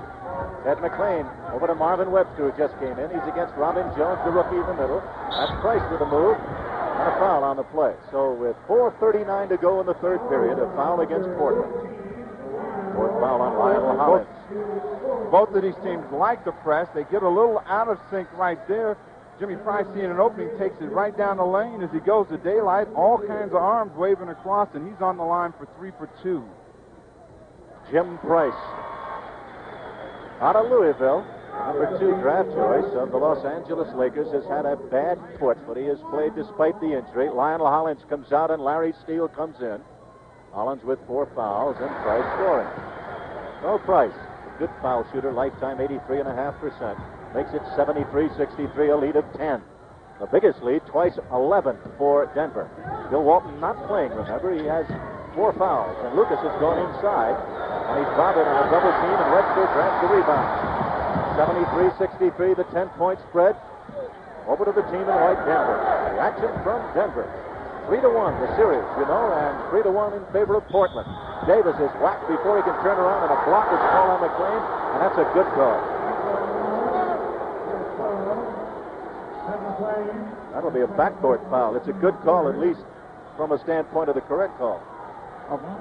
Ed McLean over to Marvin Webster, who just came in. He's against Robin Jones, the rookie in the middle. That's Price with a move and a foul on the play. So with 4:39 to go in the third period, a foul against Portland. Fourth foul on Lionel Hollins. Both of these teams like the press. They get a little out of sync right there. Jimmy Price, seeing an opening, takes it right down the lane as he goes to daylight. All kinds of arms waving across, and he's on the line for 3 for 2. Jim Price, out of Louisville, number 2 draft choice of the Los Angeles Lakers, has had a bad foot, but he has played despite the injury. Lionel Hollins comes out, and Larry Steele comes in. Hollins with 4 fouls, and Price scoring. No Price, a good foul shooter, lifetime 83.5%. Makes it 73-63, a lead of 10. The biggest lead, twice 11 for Denver. Bill Walton not playing, remember. He has 4 fouls, and Lucas has gone inside, and he's bothered on a double team, and Webster grabs the rebound. 73-63, the 10-point spread. Over to the team in white, Denver. The action from Denver. 3-1 the series, you know, and 3-1 in favor of Portland. Davis is whacked before he can turn around, and a block is called on McLean, and that's a good call. That'll be a backcourt foul. It's a good call, at least from a standpoint of the correct call.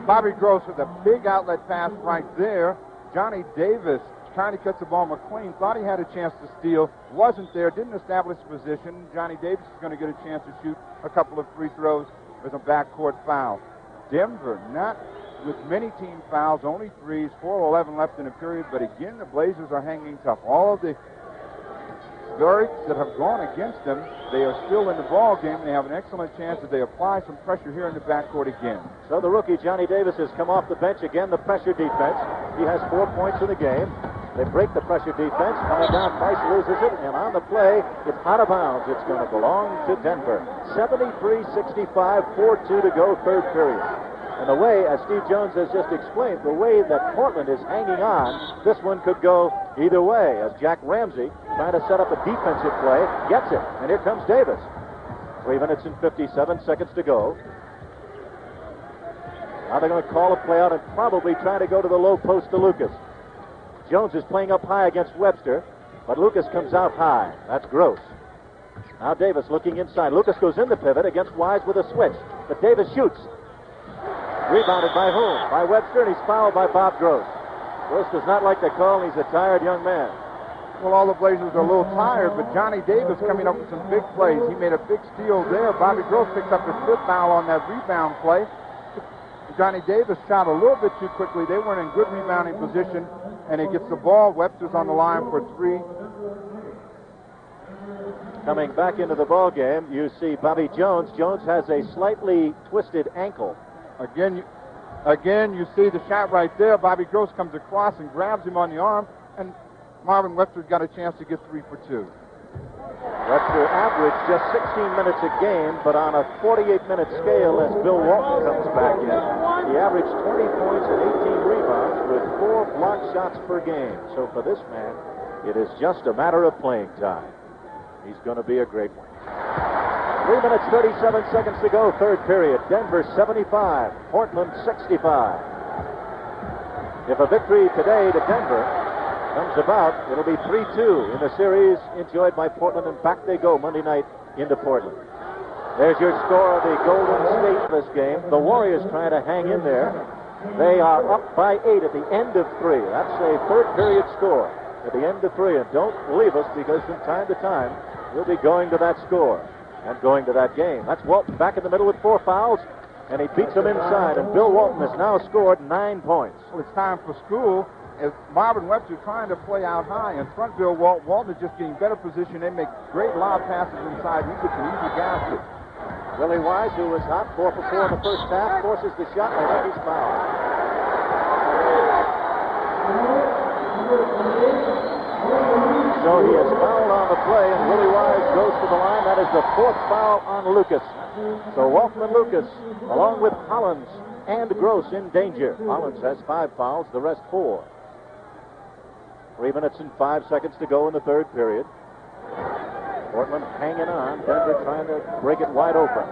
Bobby Gross with a big outlet pass right there. Johnny Davis trying to catch the ball. McLean thought he had a chance to steal. Wasn't there. Didn't establish position. Johnny Davis is going to get a chance to shoot a couple of free throws with a backcourt foul. Denver not with many team fouls, only 3s, 4:11 left in the period. But again, the Blazers are hanging tough. All of the verdicts that have gone against them, they are still in the ball game. They have an excellent chance if they apply some pressure here in the backcourt again. So the rookie Johnny Davis has come off the bench again. The pressure defense. He has 4 points in the game. They break the pressure defense. Coming down, Price loses it, and on the play, it's out of bounds. It's going to belong to Denver. 73-65, 4-2 to go, third period. And the way, as Steve Jones has just explained, the way that Portland is hanging on, this one could go either way, as Jack Ramsey, trying to set up a defensive play, gets it. And here comes Davis. 3 minutes and 57 seconds to go. Now they're going to call a play out and probably try to go to the low post to Lucas. Jones is playing up high against Webster, but Lucas comes out high. That's Gross. Now Davis looking inside. Lucas goes in the pivot against Wise with a switch, but Davis shoots. Rebounded by whom? By Webster, and he's fouled by Bob Gross. Gross does not like the call, and he's a tired young man. Well, all the Blazers are a little tired, but Johnny Davis coming up with some big plays. He made a big steal there. Bobby Gross picks up his 5th foul on that rebound play. Johnny Davis shot a little bit too quickly. They weren't in good rebounding position, and he gets the ball. Webster's on the line for 3. Coming back into the ball game, you see Bobby Jones. Jones has a slightly twisted ankle. Again, you see the shot right there. Bobby Gross comes across and grabs him on the arm, and Marvin Webster's got a chance to get 3 for 2. Webster averaged just 16 minutes a game, but on a 48-minute scale, as Bill Walton comes back in, he averaged 20 points and 18 rebounds with 4 block shots per game. So for this man, it is just a matter of playing time. He's going to be a great one. 3 minutes, 37 seconds to go, third period. Denver 75, Portland 65. If a victory today to Denver comes about, it'll be 3-2 in the series enjoyed by Portland, and back they go Monday night into Portland. There's your score of the Golden State this game. The Warriors trying to hang in there. They are up by 8 at the end of 3. That's a third period score at the end of 3. And don't leave us, because from time to time we'll be going to that score and going to that game. That's Walton back in the middle with 4 fouls, and he beats them inside. And Bill Walton has now scored 9 points. Well, it's time for school. As Marvin Webster trying to play out high in front, Bill Walton. Walton is just getting better position. They make great lob passes inside. He gets an easy basket. Willie Wise, who was hot, 4 for 4 in the first half, forces the shot, and I think he's fouled. So he is fouled on the play, and Willie Wise goes to the line. That is the 4th foul on Lucas. So Walton and Lucas, along with Hollins and Gross, in danger. Hollins has 5 fouls, the rest 4. 3 minutes and 5 seconds to go in the third period. Portland hanging on. Denver trying to break it wide open.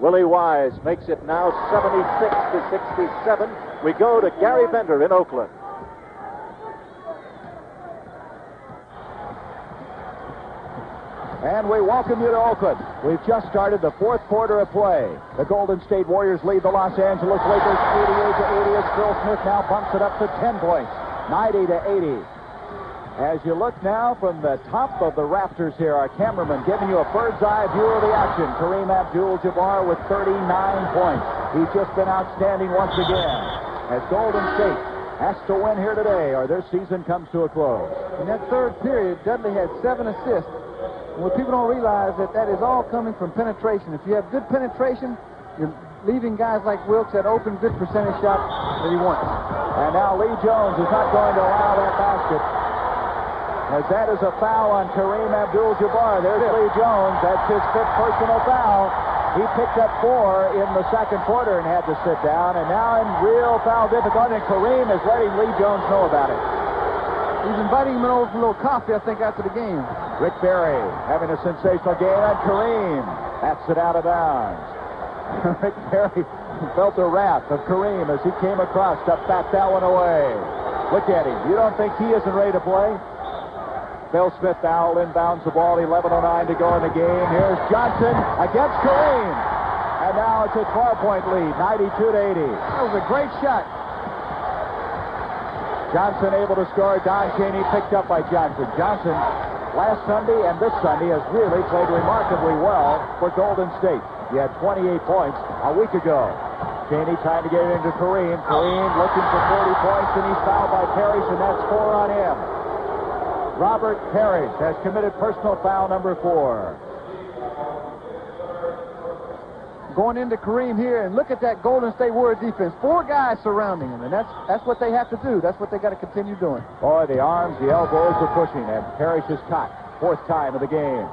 Willie Wise makes it now 76-67. We go to Gary Bender in Oakland. And we welcome you to Oakland. We've just started the fourth quarter of play. The Golden State Warriors lead the Los Angeles Lakers 88-80 as Phil Smith now bumps it up to 10 points, 90-80. As you look now from the top of the rafters here, our cameraman giving you a bird's eye view of the action. Kareem Abdul-Jabbar with 39 points. He's just been outstanding once again. As Golden State has to win here today or their season comes to a close. In that third period, Dudley had 7 assists. And what people don't realize that is all coming from penetration. If you have good penetration, you're leaving guys like Wilkes that open good percentage shot that he wants. And now Lee Jones is not going to allow that basket, as that is a foul on Kareem Abdul-Jabbar. There's Lee Jones. That's his 5th personal foul. He picked up 4 in the second quarter and had to sit down. And now in real foul difficulty, and Kareem is letting Lee Jones know about it. He's inviting him over for a little coffee, I think, after the game. Rick Barry having a sensational game on Kareem. That's it out of bounds. Rick Barry felt the wrath of Kareem as he came across to bat that one away. Look at him. You don't think he isn't ready to play? Phil Smith foul inbounds the ball, 11:09 to go in the game. Here's Johnson against Kareem. And now it's a 12-point lead, 92-80. That was a great shot. Johnson able to score. Don Chaney picked up by Johnson. Johnson, last Sunday and this Sunday, has really played remarkably well for Golden State. He had 28 points a week ago. Chaney trying to get it into Kareem. Kareem looking for 40 points, and he's fouled by Parrish, and that's 4 on him. Robert Parrish has committed personal foul number 4. Going into Kareem here, and look at that Golden State Warrior defense. 4 guys surrounding him, and that's what they have to do. That's what they got to continue doing. Boy, the arms, the elbows are pushing, and Parrish is caught. 4th time of the game.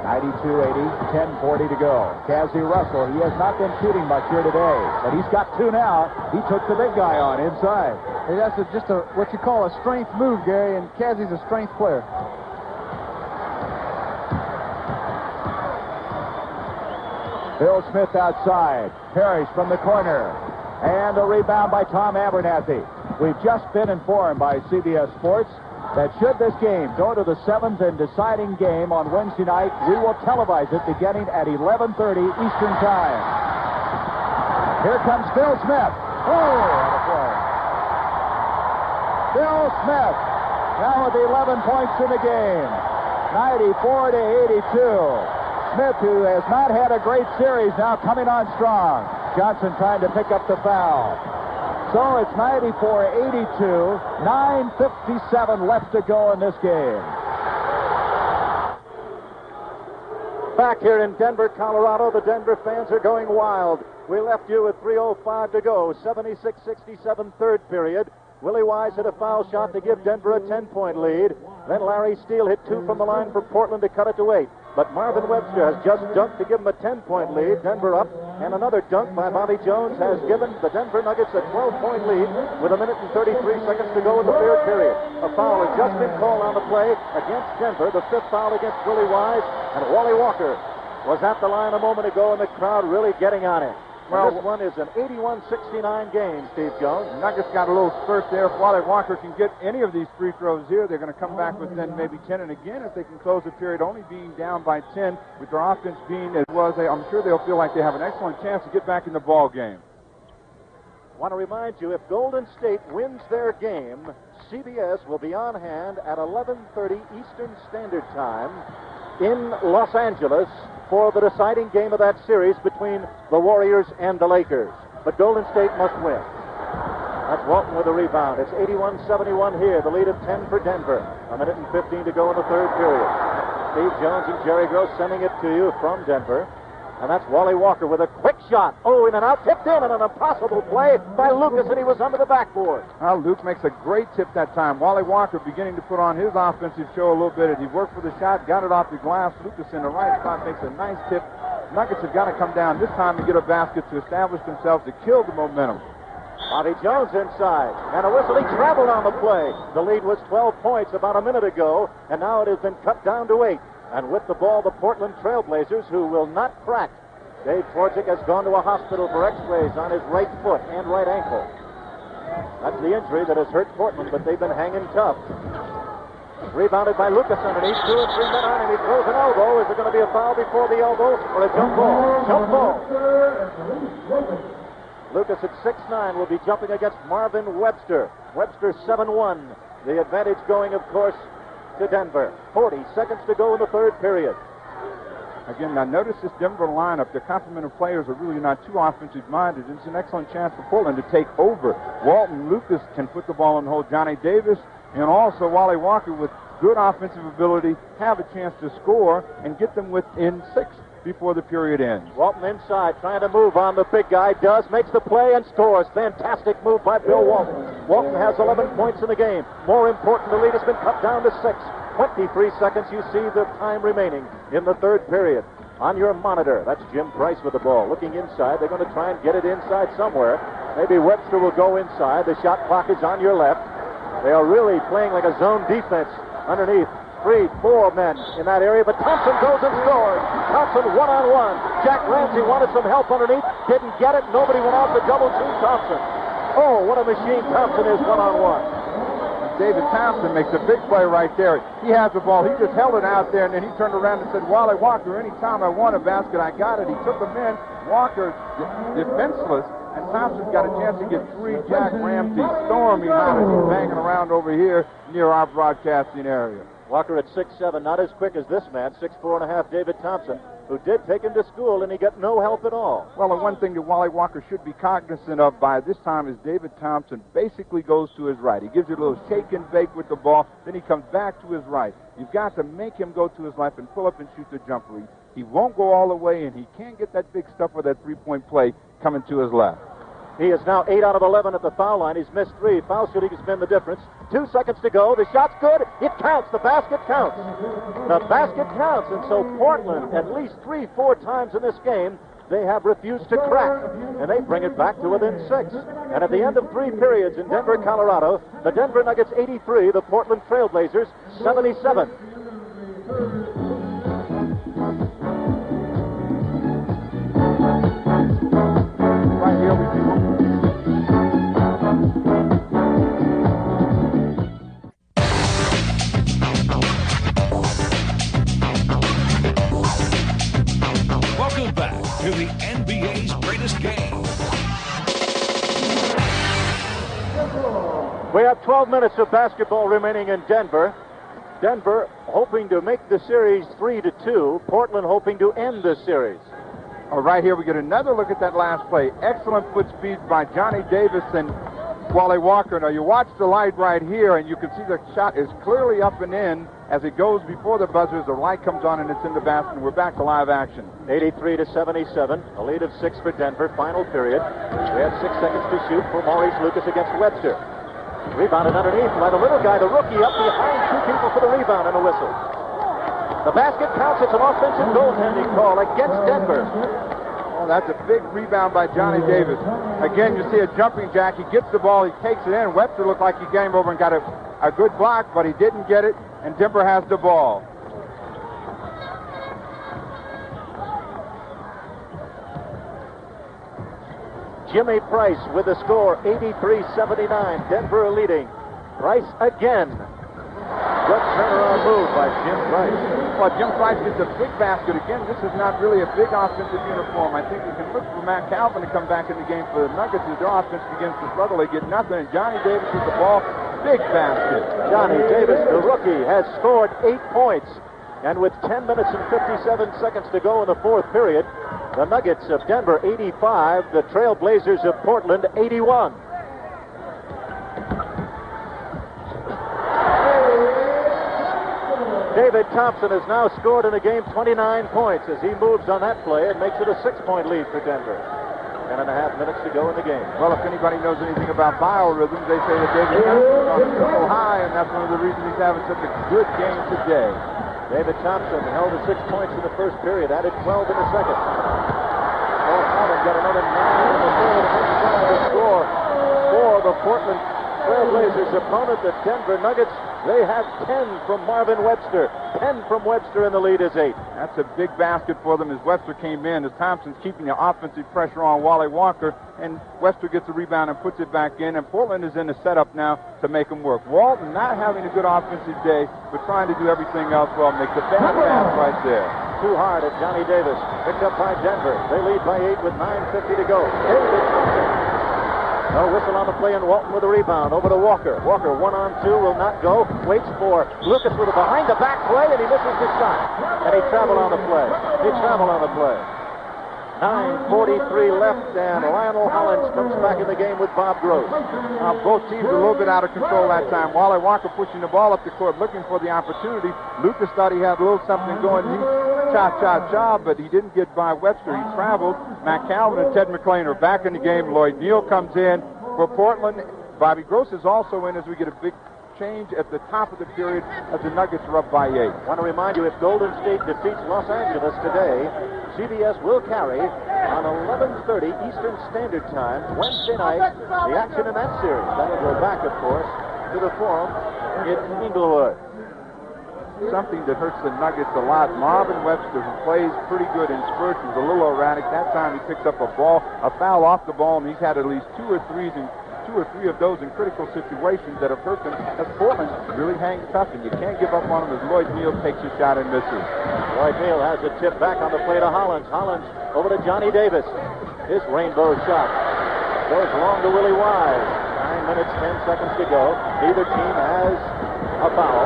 92-80, 10:40 to go. Cazzie Russell, he has not been shooting much here today, but he's got 2 now. He took the big guy on inside. Hey, that's just what you call a strength move, Gary, and Cazzie's a strength player. Bill Smith outside. Parrish from the corner. And a rebound by Tom Abernathy. We've just been informed by CBS Sports that should this game go to the 7th and deciding game on Wednesday night, we will televise it beginning at 11:30 Eastern Time. Here comes Phil Smith. Oh, what a play. Phil Smith now with 11 points in the game. 94-82. Smith, who has not had a great series, now coming on strong. Johnson trying to pick up the foul. So it's 94-82, 9:57 left to go in this game. Back here in Denver, Colorado, the Denver fans are going wild. We left you with 3:05 to go, 76-67 third period. Willie Wise hit a foul shot to give Denver a 10-point lead. Then Larry Steele hit 2 from the line for Portland to cut it to 8. But Marvin Webster has just dunked to give him a 10-point lead. Denver up, and another dunk by Bobby Jones has given the Denver Nuggets a 12-point lead with 1 minute and 33 seconds to go in the third period. A foul has just been called on the play against Denver, the 5th foul against Willie Wise, and Wally Walker was at the line a moment ago, and the crowd really getting on him. Well, this one is an 81-69 game, Steve Jones. Nuggets got a little spurt there. If Wally Walker can get any of these free throws here, they're going to come back within maybe 10. And again, if they can close the period only being down by 10, with their offense being as well as I'm sure they'll feel like they have an excellent chance to get back in the ball game. I want to remind you, if Golden State wins their game, CBS will be on hand at 11:30 Eastern Standard Time in Los Angeles for the deciding game of that series between the Warriors and the Lakers. But Golden State must win. That's Walton with a rebound. It's 81-71 here, the lead of 10 for Denver. 1 minute and 15 to go in the third period. Steve Jones and Jerry Gross sending it to you from Denver. And that's Wally Walker with a quick shot. Oh, in and out, tipped in, and an impossible play by Lucas, and he was under the backboard. Well, Luke makes a great tip that time. Wally Walker beginning to put on his offensive show a little bit as he worked for the shot, got it off the glass. Lucas in the right spot makes a nice tip. Nuggets have got to come down this time to get a basket to establish themselves to kill the momentum. Bobby Jones inside, and a whistle. He traveled on the play. The lead was 12 points about a minute ago, and now it has been cut down to 8. And with the ball, the Portland Trailblazers, who will not crack. Dave Twardzick has gone to a hospital for x-rays on his right foot and right ankle. That's the injury that has hurt Portland, but they've been hanging tough. Rebounded by Lucas underneath. 2 and 3 men on him. He throws an elbow. Is there going to be a foul before the elbow or a jump ball? Jump ball. Lucas at 6'9" will be jumping against Marvin Webster. Webster 7'1". The advantage going, of course, to Denver. 40 seconds to go in the third period. Again, now notice this Denver lineup. Their complement of players are really not too offensive-minded. It's an excellent chance for Portland to take over. Walton Lucas can put the ball in the hole. Johnny Davis and also Wally Walker with good offensive ability have a chance to score and get them within 6 before the period ends. Walton inside, trying to move on the big guy. Does, makes the play and scores. Fantastic move by Bill Walton. Walton has 11 points in the game. More important, the lead has been cut down to 6. 23 seconds, you see the time remaining in the third period. On your monitor, that's Jim Price with the ball. Looking inside, they're going to try and get it inside somewhere. Maybe Webster will go inside. The shot clock is on your left. They are really playing like a zone defense underneath. 3, 4 men in that area, but Thompson goes and scores. Thompson one-on-one. Jack Ramsey wanted some help underneath, didn't get it. Nobody went out to double team Thompson. Oh, what a machine Thompson is one-on-one. David Thompson makes a big play right there. He has the ball. He just held it out there, and then he turned around and said, Wally Walker, anytime I want a basket, I got it. He took him in. Walker defenseless, and Thompson got a chance to get 3. Jack Ramsey storming out as he's banging around over here near our broadcasting area. Walker at 6'7", not as quick as this man, 6'4.5", David Thompson, who did take him to school, and he got no help at all. Well, the one thing that Wally Walker should be cognizant of by this time is David Thompson basically goes to his right. He gives you a little shake and bake with the ball, then he comes back to his right. You've got to make him go to his left and pull up and shoot the jumper. He won't go all the way, and he can't get that big stuff with that three-point play coming to his left. He is now 8 out of 11 at the foul line. He's missed 3. Foul shooting has been the difference. 2 seconds to go. The shot's good. It counts. The basket counts. The basket counts. And so Portland, at least 3-4 times in this game, they have refused to crack. And they bring it back to within 6. And at the end of 3 periods in Denver, Colorado, the Denver Nuggets 83, the Portland Trailblazers 77. Right here we see. Welcome back to the NBA's greatest game. We have 12 minutes of basketball remaining in Denver. Denver hoping to make the series 3-2. Portland hoping to end the series. Right here we get another look at that last play. Excellent foot speed by Johnny Davis and Wally Walker. Now you watch the light right here, and you can see the shot is clearly up and in as it goes before the buzzers. The light comes on and it's in the basket, and we're back to live action. 83-77, a lead of 6 for Denver. Final period. We have 6 seconds to shoot for Maurice Lucas against Webster. Rebounded underneath by the little guy, the rookie, up behind 2 people for the rebound and a whistle. The basket counts. It's an offensive goaltending call against Denver. Oh, that's a big rebound by Johnny Davis. Again, you see a jumping jack. He gets the ball. He takes it in. Webster looked like he came over and got a good block, but he didn't get it, and Denver has the ball. Jimmy Price with the score, 83-79. Denver leading. Price again. Good turnaround move by Jim Price. Well, Jim Price gets a big basket. Again, this is not really a big offensive uniform. I think we can look for Matt Calvin to come back in the game for the Nuggets as their offense begins to struggle. They get nothing, and Johnny Davis with the ball. Big basket. Johnny Davis, the rookie, has scored 8 points. And with 10 minutes and 57 seconds to go in the fourth period, the Nuggets of Denver 85, the Trailblazers of Portland 81. David Thompson has now scored in the game 29 points as he moves on that play and makes it a 6-point lead for Denver. 10.5 minutes to go in the game. Well, if anybody knows anything about biorhythms, they say that David Thompson is on a triple high, and that's one of the reasons he's having such a good game today. David Thompson held to 6 points in the first period, added 12 in the second. Paul Allen got another 9 in the third, and the score for the Portland Trailblazers opponent, the Denver Nuggets, they have 10 from Marvin Webster. 10 from Webster, and the lead is 8. That's a big basket for them as Webster came in, as Thompson's keeping the offensive pressure on Wally Walker, and Webster gets the rebound and puts it back in, and Portland is in the setup now to make them work. Walton not having a good offensive day, but trying to do everything else well. Makes a bad pass right there. Too hard at Johnny Davis. Picked up by Denver. They lead by 8 with 9:50 to go. David Thompson. No whistle on the play, and Walton with a rebound. Over to Walker. Walker 1-on-2 will not go. Waits for Lucas with a behind-the-back play, and he misses the shot. And he traveled on the play. 9:43 left, and Lionel Hollins comes back in the game with Bob Gross. Both teams a little bit out of control that time. Wally Walker pushing the ball up the court, looking for the opportunity. Lucas thought he had a little something going. He cha-cha-cha, but he didn't get by Webster. He traveled. Matt Calvin and Ted McClain are back in the game. Lloyd Neal comes in for Portland. Bobby Gross is also in as we get a big change at the top of the period as the Nuggets are up by 8. I want to remind you, if Golden State defeats Los Angeles today, CBS will carry on 11:30 Eastern Standard Time Wednesday night the action in that series. That'll go back, of course, to the Forum in Inglewood. Something that hurts the Nuggets a lot. Marvin Webster, who plays pretty good in spurts, was a little erratic. That time he picks up a foul off the ball, and he's had at least two or three of those in critical situations that have hurt them, as Portland really hangs tough, and you can't give up on them as Lloyd Neal takes a shot and misses. Lloyd Neal has a tip back on the play to Hollins. Hollins over to Johnny Davis. His rainbow shot goes long to Willie Wise. 9 minutes, 10 seconds to go. Neither team has a foul.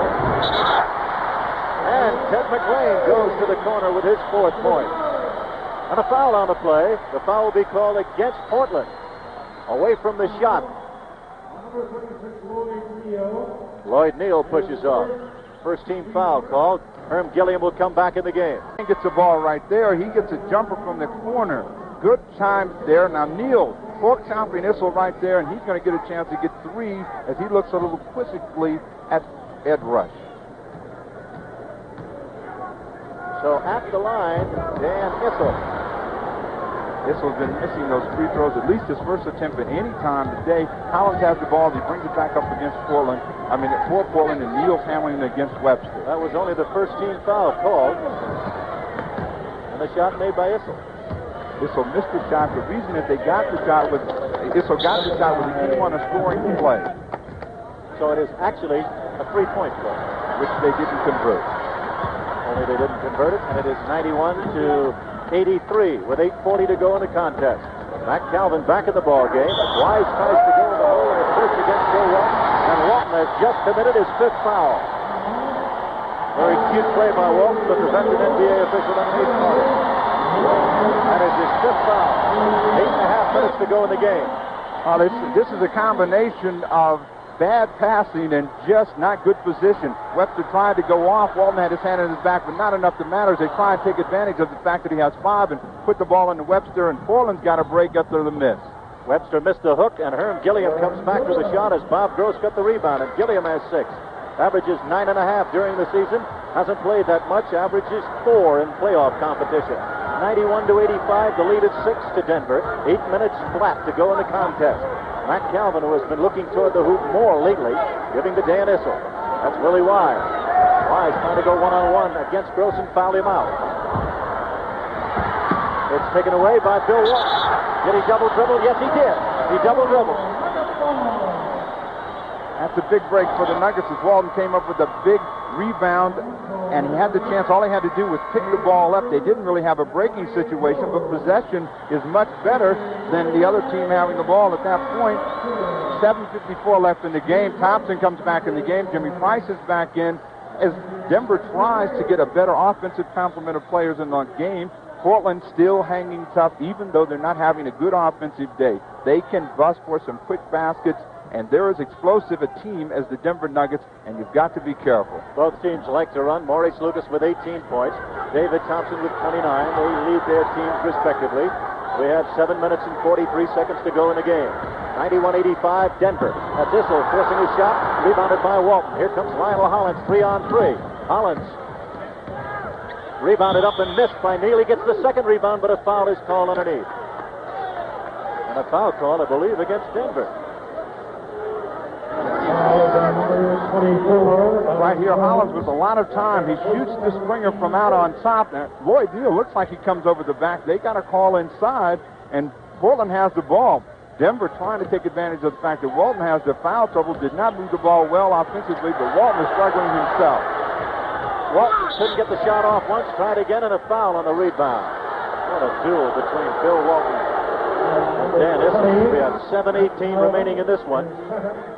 And Ted McClain goes to the corner with his 4th point. And a foul on the play. The foul will be called against Portland. Away from the shot. Lloyd Neal pushes off. First team foul called. Herm Gilliam will come back in the game. He gets the ball right there. He gets a jumper from the corner. Good time there. Now Neal, fork chomping Issel right there, and he's going to get a chance to get 3 as he looks a little quizzically at Ed Rush. So at the line, Dan Issel. Issel's been missing those free throws, at least his first attempt at any time today. Hollins has the ball. He brings it back up against Portland. For Portland, and Neal's handling it against Webster. That was only the first team foul called. And the shot made by Issel. Issel missed the shot. The reason that they got the shot was Issel got the shot was he came on a scoring play. So it is actually a 3-point play, which they didn't convert. Only they didn't convert it, and it is 91-83 with 8:40 to go in the contest. Matt Calvin back in the ball game. Wise tries to go in the hole and is pushed against Joe Walton, and Walton has just committed his 5th foul. Very cute play by Walton, but the veteran NBA official underneath caught it. That is his 5th foul. 8.5 minutes to go in the game. This is a combination of bad passing and just not good position. Webster tried to go off. Walton had his hand in his back, but not enough to matter as they try and take advantage of the fact that he has 5 and put the ball into Webster, and Portland's got a break after the miss. Webster missed the hook, and Herm Gilliam comes back to the shot as Bob Gross got the rebound, and Gilliam has 6. Averages 9.5 during the season. Hasn't played that much. Averages 4 in playoff competition. 91-85. The lead is 6 to Denver. 8 minutes flat to go in the contest. Matt Calvin, who has been looking toward the hoop more lately, giving to Dan Issel. That's Willie Wise. Wise trying to go one-on-one against Gross and foul him out. It's taken away by Bill Walton. Did he double dribble? Yes, he did. He double dribbled. That's a big break for the Nuggets as Walton came up with a big rebound, and he had the chance. All he had to do was pick the ball up. They didn't really have a breaking situation, but possession is much better than the other team having the ball at that point. 7:54 left in the game. Thompson comes back in the game. Jimmy Price is back in as Denver tries to get a better offensive complement of players in the game. Portland still hanging tough, even though they're not having a good offensive day. They can bust for some quick baskets, and they're as explosive a team as the Denver Nuggets, and you've got to be careful. Both teams like to run. Maurice Lucas with 18 points. David Thompson with 29. They lead their teams respectively. We have 7 minutes and 43 seconds to go in the game. 91-85 Denver. That's Issel forcing his shot. Rebounded by Walton. Here comes Lionel Hollins, 3-on-3. Hollins rebounded up and missed by Neal. He gets the second rebound, but a foul is called underneath. And a foul call, I believe, against Denver. Right here, Hollins with a lot of time. He shoots the springer from out on top. Now, Lloyd Neal looks like he comes over the back. They got a call inside, and Portland has the ball. Denver trying to take advantage of the fact that Walton has the foul trouble, did not move the ball well offensively, but Walton is struggling himself. Walton couldn't get the shot off once, tried again, and a foul on the rebound. What a duel between Bill Walton and Dan Issel. We have 7:18 remaining in this one.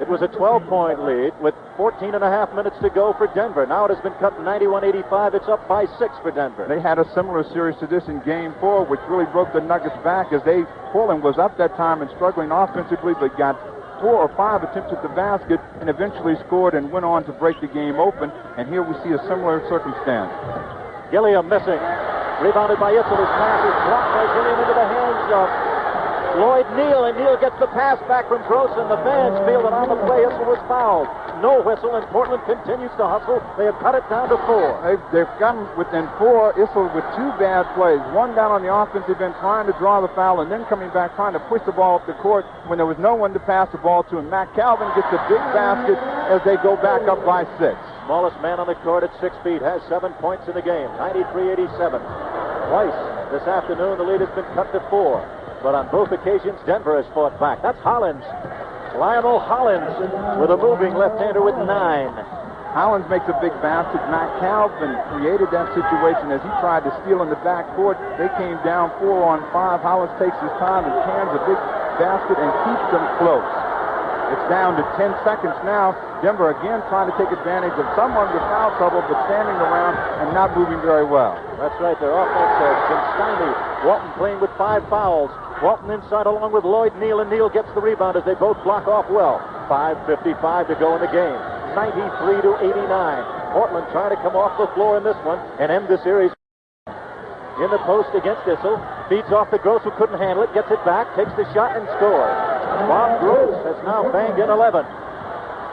It was a 12-point lead with 14 and a half minutes to go for Denver. Now it has been cut 91-85. It's up by 6 for Denver. They had a similar series to this in Game 4, which really broke the Nuggets back as Portland was up that time and struggling offensively, but got 4 or 5 attempts at the basket and eventually scored and went on to break the game open. And here we see a similar circumstance. Gilliam missing. Rebounded by Issel. His pass is blocked by Gilliam into the hands of Lloyd Neal, and Neal gets the pass back from Gross, and the fans feel that on the play Issel was fouled. No whistle, and Portland continues to hustle. They have cut it down to 4. They've gotten within 4. Issel with 2 bad plays. One down on the offensive end trying to draw the foul, and then coming back trying to push the ball up the court when there was no one to pass the ball to. And Matt Calvin gets a big basket as they go back up by 6. Smallest man on the court at 6 feet has 7 points in the game, 93-87. Twice this afternoon, the lead has been cut to 4. But on both occasions, Denver has fought back. That's Hollins. Lionel Hollins with a moving left-hander with 9. Hollins makes a big basket. Matt Calvin created that situation as he tried to steal in the backcourt. They came down 4 on 5. Hollins takes his time and cans a big basket and keeps them close. It's down to 10 seconds now. Denver again trying to take advantage of someone with foul trouble, but standing around and not moving very well. That's right. Their offense has been stymied. Walton playing with 5 fouls. Walton inside along with Lloyd Neal, and Neal gets the rebound as they both block off well. 5:55 to go in the game. 93-89. Portland trying to come off the floor in this one and end the series. In the post against Issel. Feeds off to Gross, who couldn't handle it. Gets it back, takes the shot, and scores. Bob Gross has now banged in 11.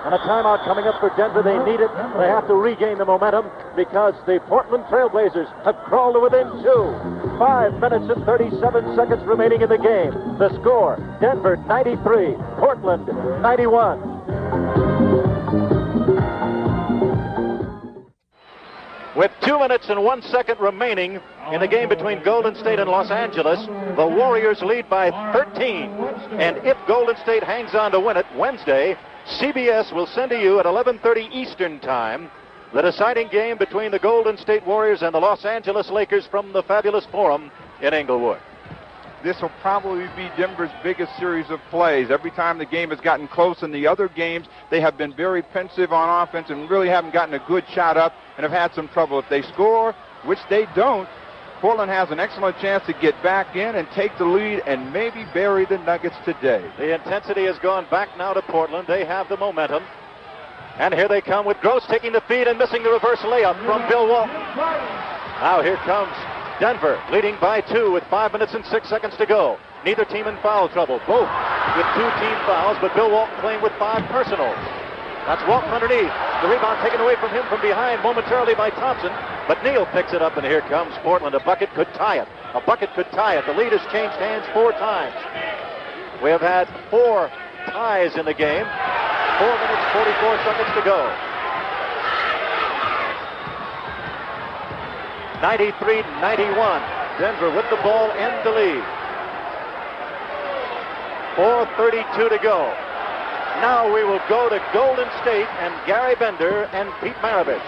And a timeout coming up for Denver. They need it. They have to regain the momentum because the Portland Trailblazers have crawled to within 2. 5 minutes and 37 seconds remaining in the game. The score, Denver 93, Portland 91. With 2 minutes and 1 second remaining in the game between Golden State and Los Angeles, the Warriors lead by 13. And if Golden State hangs on to win it Wednesday, CBS will send to you at 11:30 Eastern Time the deciding game between the Golden State Warriors and the Los Angeles Lakers from the fabulous Forum in Inglewood. This will probably be Denver's biggest series of plays. Every time the game has gotten close in the other games, they have been very pensive on offense and really haven't gotten a good shot up and have had some trouble. If they score, which they don't, Portland has an excellent chance to get back in and take the lead and maybe bury the Nuggets today. The intensity has gone back now to Portland. They have the momentum. And here they come with Gross taking the feed and missing the reverse layup from Bill Walton. Now here comes Denver leading by 2 with 5 minutes and 6 seconds to go. Neither team in foul trouble. Both with 2 team fouls, but Bill Walton playing with 5 personals. That's Walton underneath. The rebound taken away from him from behind momentarily by Thompson. But Neal picks it up, and here comes Portland. A bucket could tie it. A bucket could tie it. The lead has changed hands 4 times. We have had 4 ties in the game. 4 minutes, 44 seconds to go. 93-91. Denver with the ball and the lead. 4:32 to go. Now we will go to Golden State and Gary Bender and Pete Maravich.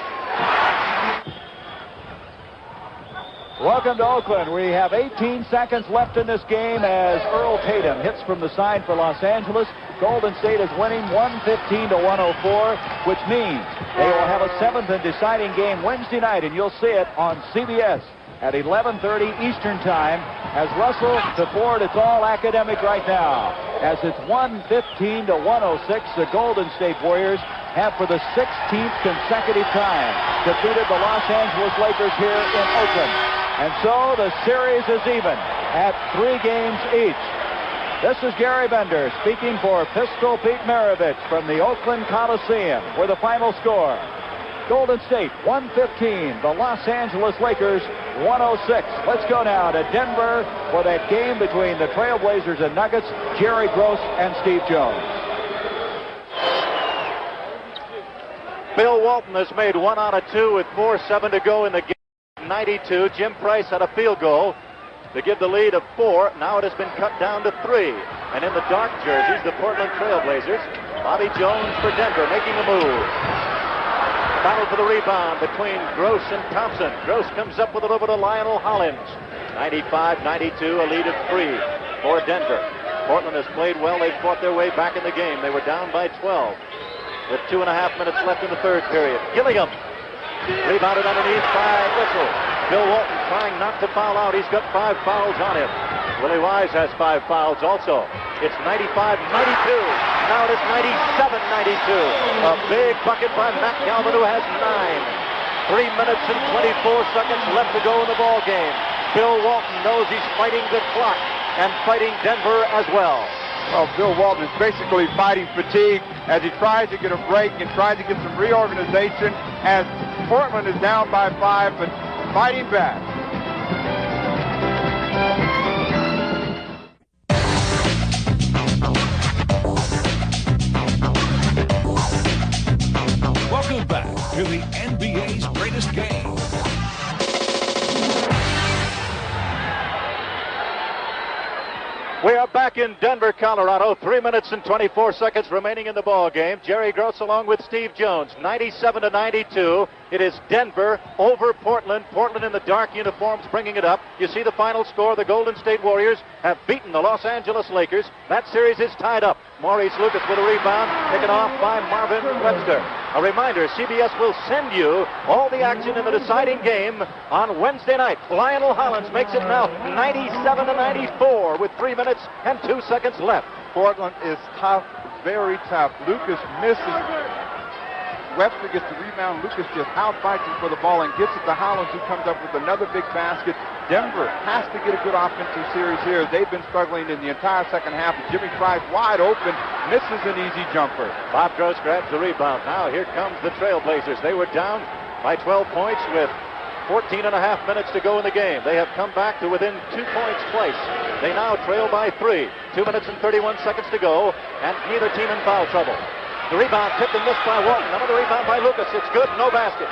Welcome to Oakland. We have 18 seconds left in this game as Earl Tatum hits from the side for Los Angeles. Golden State is winning 115-104, which means they will have a 7th and deciding game Wednesday night, and you'll see it on CBS at 11:30 Eastern Time. As Russell to Ford, it's all academic right now. As it's 115-106, the Golden State Warriors have for the 16th consecutive time defeated the Los Angeles Lakers here in Oakland. And so the series is even at 3 games each. This is Gary Bender speaking for Pistol Pete Maravich from the Oakland Coliseum with the final score. Golden State 115, the Los Angeles Lakers 106. Let's go now to Denver for that game between the Trailblazers and Nuggets, Jerry Gross and Steve Jones. Bill Walton has made 1 out of 2 with 4:7 to go in the game. 92. Jim Price had a field goal to give the lead of 4. Now it has been cut down to 3. And in the dark jerseys, the Portland Trailblazers, Bobby Jones for Denver making a move. Battle for the rebound between Gross and Thompson. Gross comes up with it over to Lionel Hollins. 95-92, a lead of 3 for Denver. Portland has played well. They've fought their way back in the game. They were down by 12 with 2.5 minutes left in the third period. Gilliam rebounded underneath by Whistle. Bill Walton trying not to foul out. He's got 5 fouls on him. Willie Wise has 5 fouls also. It's 95-92. Now it is 97-92. A big bucket by Matt Calvin, who has 9. 3 minutes and 24 seconds left to go in the ball game. Bill Walton knows he's fighting the clock and fighting Denver as well. Well, Bill Walton is basically fighting fatigue as he tries to get a break and tries to get some reorganization as Portland is down by 5, but fighting back. Welcome back to the NBA's greatest game. We are back in Denver, Colorado. 3 minutes and 24 seconds remaining in the ball game. Jerry Gross along with Steve Jones. 97-92. It is Denver over Portland. Portland in the dark uniforms bringing it up. You see the final score. The Golden State Warriors have beaten the Los Angeles Lakers. That series is tied up. Maurice Lucas with a rebound, taken off by Marvin Webster. A reminder, CBS will send you all the action in the deciding game on Wednesday night. Lionel Hollins makes it now 97-94 with 3 minutes and 2 seconds left. Portland is tough, very tough. Lucas misses. Webster gets the rebound. Lucas just out-fights him for the ball and gets it to Hollins, who comes up with another big basket. Denver has to get a good offensive series here. They've been struggling in the entire second half. Jimmy Price wide open, misses an easy jumper. Bob Gross grabs the rebound. Now here comes the Trailblazers. They were down by 12 points with 14.5 minutes to go in the game. They have come back to within 2 points twice. They now trail by 3. 2 minutes and 31 seconds to go, and neither team in foul trouble. The rebound tipped and missed by Walton. Another rebound by Lucas. It's good, no basket.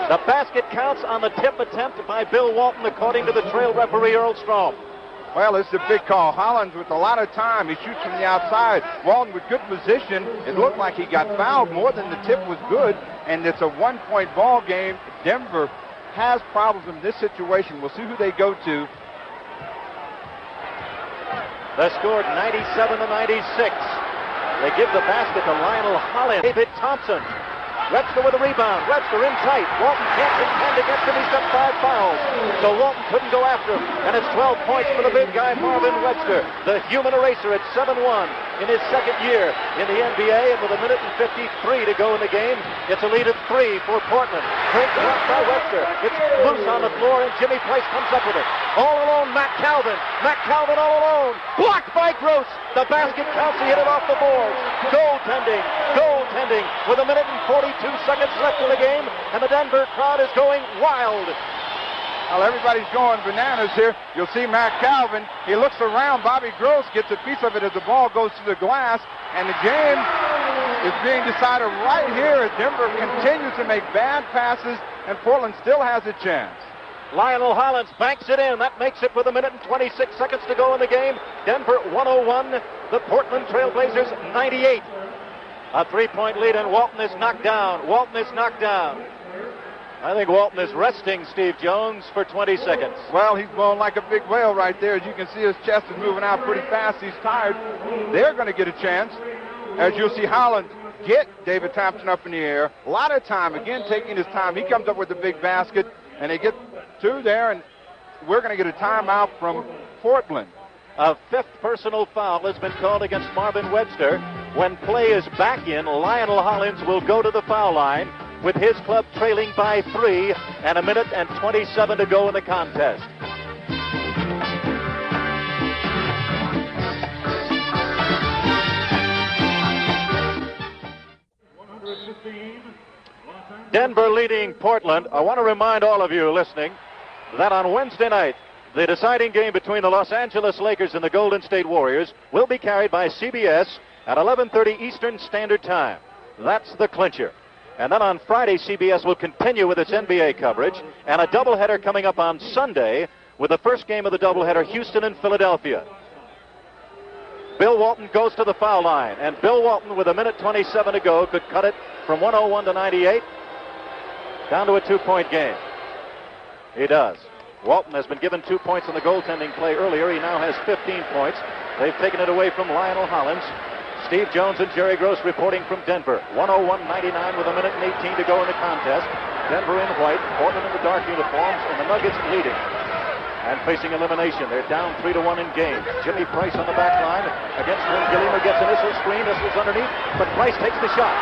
The basket counts on the tip attempt by Bill Walton, according to the Trail referee Earl Strom. Well, it's a big call. Hollins with a lot of time. He shoots from the outside. Walton with good position. It looked like he got fouled more than the tip was good, and it's a 1-point ball game. Denver has problems in this situation. We'll see who they go to. They scored 97-96. They give the basket to Lionel Hollins. David Thompson. Webster with a rebound. Webster in tight. Walton can't contend against him. He's got 5 fouls. So Walton couldn't go after him. And it's 12 points for the big guy, Marvin Webster. The human eraser at 7-1 in his second year in the NBA. And with 1 minute and 53 to go in the game, it's a lead of 3 for Portland. Great block by Webster. It's loose on the floor, and Jimmy Price comes up with it. All alone, Matt Calvin. Matt Calvin all alone. Blocked by Gross. The basket counts. He hit it off the boards. Goaltending. Goaltending with 1 minute and 42 seconds left in the game, and the Denver crowd is going wild. Well, everybody's going bananas here. You'll see Matt Calvin. He looks around. Bobby Gross gets a piece of it as the ball goes to the glass, and the game is being decided right here as Denver continues to make bad passes, and Portland still has a chance. Lionel Hollins banks it in. That makes it with 1 minute and 26 seconds to go in the game. Denver 101, the Portland Trailblazers 98. A 3-point lead, and Walton is knocked down. Walton is knocked down. I think Walton is resting Steve Jones for 20 seconds. Well, he's blowing like a big whale right there. As you can see, his chest is moving out pretty fast. He's tired. They're going to get a chance. As you'll see, Hollins get David Thompson up in the air. A lot of time, again, taking his time. He comes up with the big basket, and they get 2 there, and we're going to get a timeout from Portland. A 5th personal foul has been called against Marvin Webster. When play is back in, Lionel Hollins will go to the foul line with his club trailing by 3 and 1 minute and 27 to go in the contest. Denver leading Portland. I want to remind all of you listening that on Wednesday night, the deciding game between the Los Angeles Lakers and the Golden State Warriors will be carried by CBS at 11:30 Eastern Standard Time. That's the clincher. And then on Friday, CBS will continue with its NBA coverage, and a doubleheader coming up on Sunday with the first game of the doubleheader, Houston and Philadelphia. Bill Walton goes to the foul line, and Bill Walton, with 1:27 to go, could cut it from 101 to 98 down to a 2-point game. He does. Walton has been given 2 points in the goaltending play earlier. He now has 15 points. They've taken it away from Lionel Hollins. Steve Jones and Jerry Gross reporting from Denver. 101-99 with 1:18 to go in the contest. Denver in white, Portland in the dark uniforms, and the Nuggets leading and facing elimination. They're down 3-1 in game. Jimmy Price on the back line against Win Gillima, gets an Issel screen. Issel's underneath, but Price takes the shot.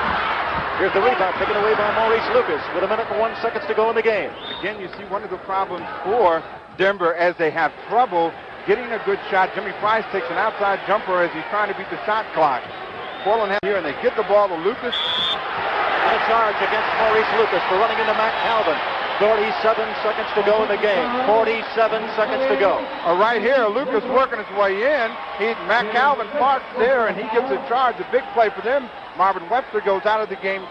Here's the rebound taken away by Maurice Lucas with 1:01 to go in the game. Again, you see one of the problems for Denver as they have trouble getting a good shot. Jimmy Price takes an outside jumper as he's trying to beat the shot clock. Portland has here, and they get the ball to Lucas. And a charge against Maurice Lucas for running into Matt Calvin. 47 seconds to go in the game. 47 seconds to go. Right here, Lucas working his way in. Matt Calvin parks there, and he gets a charge. A big play for them. Marvin Webster goes out of the game.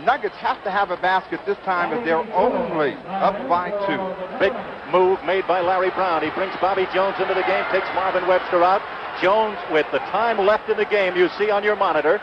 Nuggets have to have a basket this time as they're only up by 2. Big move made by Larry Brown. He brings Bobby Jones into the game, takes Marvin Webster out. Jones, with the time left in the game, you see on your monitor.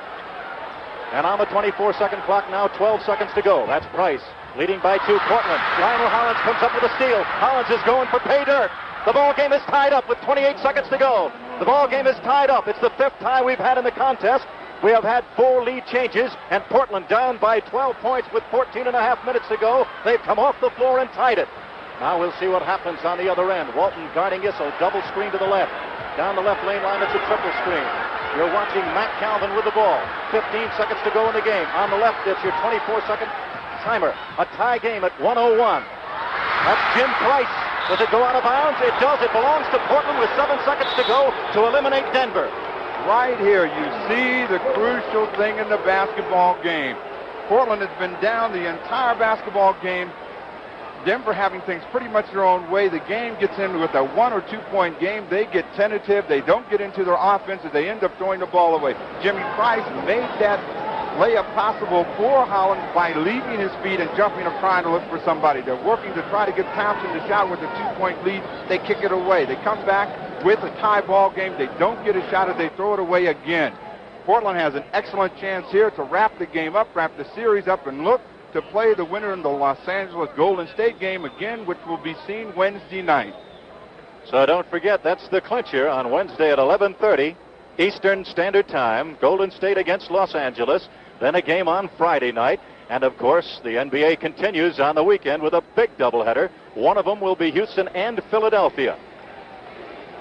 And on the 24-second clock now, 12 seconds to go. That's Price leading by 2, Portland. Lionel Hollins comes up with a steal. Hollins is going for pay dirt. The ball game is tied up with 28 seconds to go. The ball game is tied up. It's the 5th tie we've had in the contest. We have had 4 lead changes, and Portland down by 12 points with 14 and a half minutes to go. They've come off the floor and tied it. Now we'll see what happens on the other end. Walton guarding Issel, double screen to the left. Down the left lane line, it's a triple screen. You're watching Matt Calvin with the ball. 15 seconds to go in the game. On the left, it's your 24-second timer. A tie game at 1:01. That's Jim Price. Does it go out of bounds? It does. It belongs to Portland with 7 seconds to go to eliminate Denver. Right here, you see the crucial thing in the basketball game. Portland has been down the entire basketball game. Denver having things pretty much their own way. The game gets in with a 1 or 2 point game. They get tentative. They don't get into their offenses. They end up throwing the ball away. Jimmy Price made that layup possible for Holland by leaving his feet and jumping up trying to look for somebody. They're working to try to get Thompson to shot with a 2-point lead. They kick it away. They come back with a tie ball game. They don't get a shot as they throw it away again. Portland has an excellent chance here to wrap the game up, wrap the series up, and look to play the winner in the Los Angeles Golden State game again, which will be seen Wednesday night. So don't forget, that's the clincher on Wednesday at 11:30 Eastern Standard Time. Golden State against Los Angeles. Then a game on Friday night. And, of course, the NBA continues on the weekend with a big doubleheader. One of them will be Houston and Philadelphia.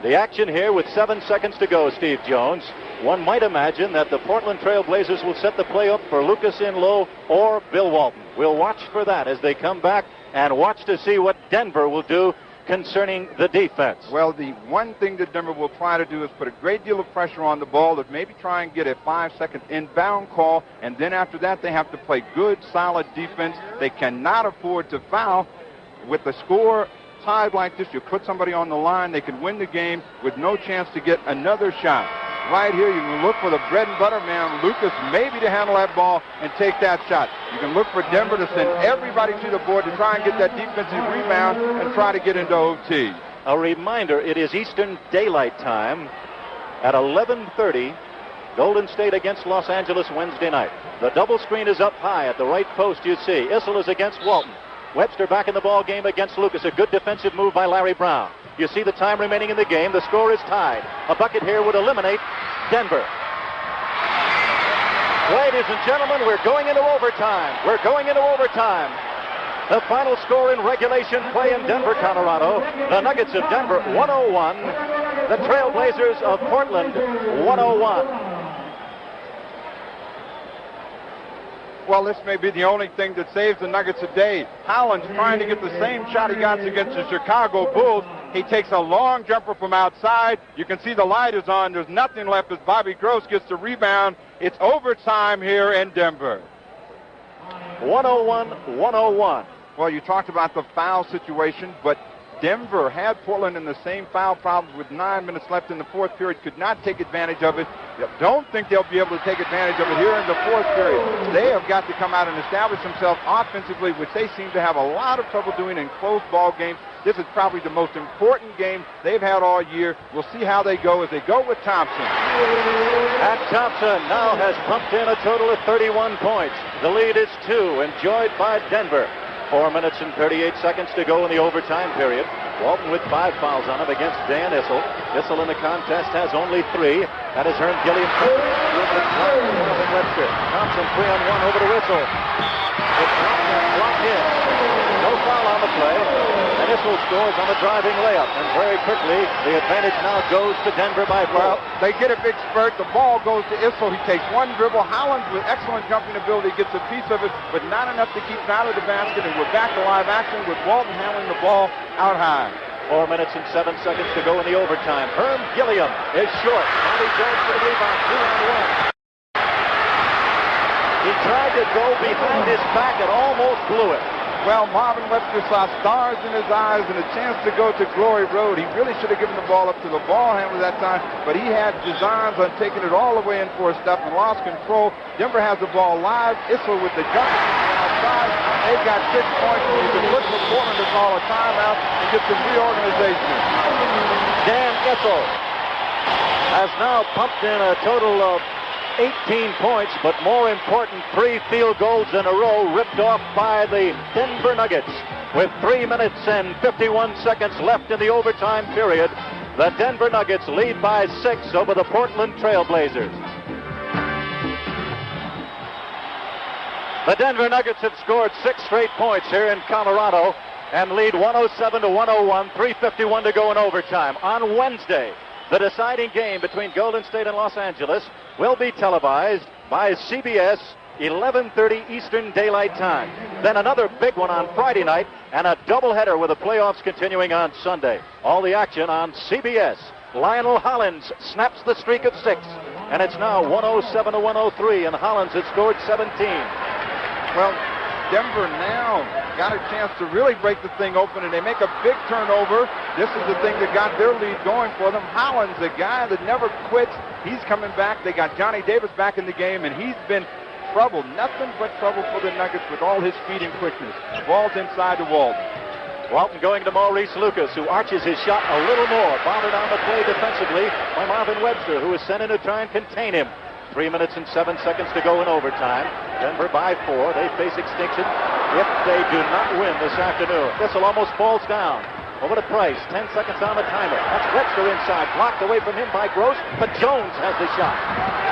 The action here with 7 seconds to go, Steve Jones. One might imagine that the Portland Trail Blazers will set the play up for Lucas in low or Bill Walton. We'll watch for that as they come back and watch to see what Denver will do concerning the defense. Well, the one thing that Denver will try to do is put a great deal of pressure on the ball, that maybe try and get a 5-second inbound call, and then after that they have to play good, solid defense. They cannot afford to foul. With the score tied like this, you put somebody on the line, they can win the game with no chance to get another shot. Right here, you can look for the bread and butter man, Lucas, maybe to handle that ball and take that shot. You can look for Denver to send everybody to the board to try and get that defensive rebound and try to get into OT. A reminder, it is Eastern Daylight Time at 11:30, Golden State against Los Angeles Wednesday night. The double screen is up high at the right post, you see. Issel is against Walton. Webster back in the ball game against Lucas. A good defensive move by Larry Brown. You see the time remaining in the game. The score is tied. A bucket here would eliminate Denver. Ladies and gentlemen, we're going into overtime. We're going into overtime. The final score in regulation play in Denver, Colorado. The Nuggets of Denver, 101. The Trailblazers of Portland, 101. Well, this may be the only thing that saves the Nuggets today. Hollins trying to get the same shot he got against the Chicago Bulls. He takes a long jumper from outside. You can see the light is on. There's nothing left as Bobby Gross gets the rebound. It's overtime here in Denver. 101-101. Well, you talked about the foul situation, but Denver had Portland in the same foul problem with 9 minutes left in the fourth period, could not take advantage of it. Don't think they'll be able to take advantage of it here in the fourth period. They have got to come out and establish themselves offensively, which they seem to have a lot of trouble doing in close ball games. This is probably the most important game they've had all year. We'll see how they go as they go with Thompson. And Thompson now has pumped in a total of 31 points. The lead is 2, enjoyed by Denver. 4 minutes and 38 seconds to go in the overtime period. Walton with 5 fouls on him against Dan Issel. Issel in the contest has only 3. That is Herm Gilliam. Webster. Thompson 3-on-1 over to Issel. It's blocked in. No foul on the play. And Issel scores on the driving layup. And very quickly, the advantage now goes to Denver by 4. Well, they get a big spurt. The ball goes to Issel. He takes one dribble. Hollins with excellent jumping ability gets a piece of it, but not enough to keep it out of the basket. And we're back to live action with Walton handling the ball out high. 4 minutes and 7 seconds to go in the overtime. Herm Gilliam is short. Bobby Jones for the rebound. 2-on-1. He tried to go behind his back and almost blew it. Well, Marvin Webster saw stars in his eyes and a chance to go to Glory Road. He really should have given the ball up to the ball handler that time, but he had designs on taking it all the way in for a step and lost control. Denver has the ball live. Issel with the jump outside. They've got 6 points, and you can look for Portland to call a timeout and get some reorganization. Dan Issel has now pumped in a total of 18 points, but more important, 3 field goals in a row ripped off by the Denver Nuggets. With 3 minutes and 51 seconds left in the overtime period, the Denver Nuggets lead by 6 over the Portland Trail Blazers. The Denver Nuggets have scored 6 straight points here in Colorado and lead 107-101, 3:51 to go in overtime. On Wednesday, the deciding game between Golden State and Los Angeles will be televised by CBS, 11:30 Eastern Daylight Time. Then another big one on Friday night and a doubleheader with the playoffs continuing on Sunday. All the action on CBS. Lionel Hollins snaps the streak of 6, and it's now 107-103, and Hollins has scored 17. Well, Denver now got a chance to really break the thing open, and they make a big turnover. This is the thing that got their lead going for them. Hollins, a guy that never quits, he's coming back. They got Johnny Davis back in the game, and he's been trouble. Nothing but trouble for the Nuggets with all his speed and quickness. Ball's inside to Walton. Walton going to Maurice Lucas, who arches his shot a little more. Bothered on the play defensively by Marvin Webster, who is sent in to try and contain him. 3 minutes and 7 seconds to go in overtime. Denver by 4. They face extinction if they do not win this afternoon. Issel almost falls down. Over to Price. 10 seconds on the timer. That's Webster inside. Blocked away from him by Gross, but Jones has the shot.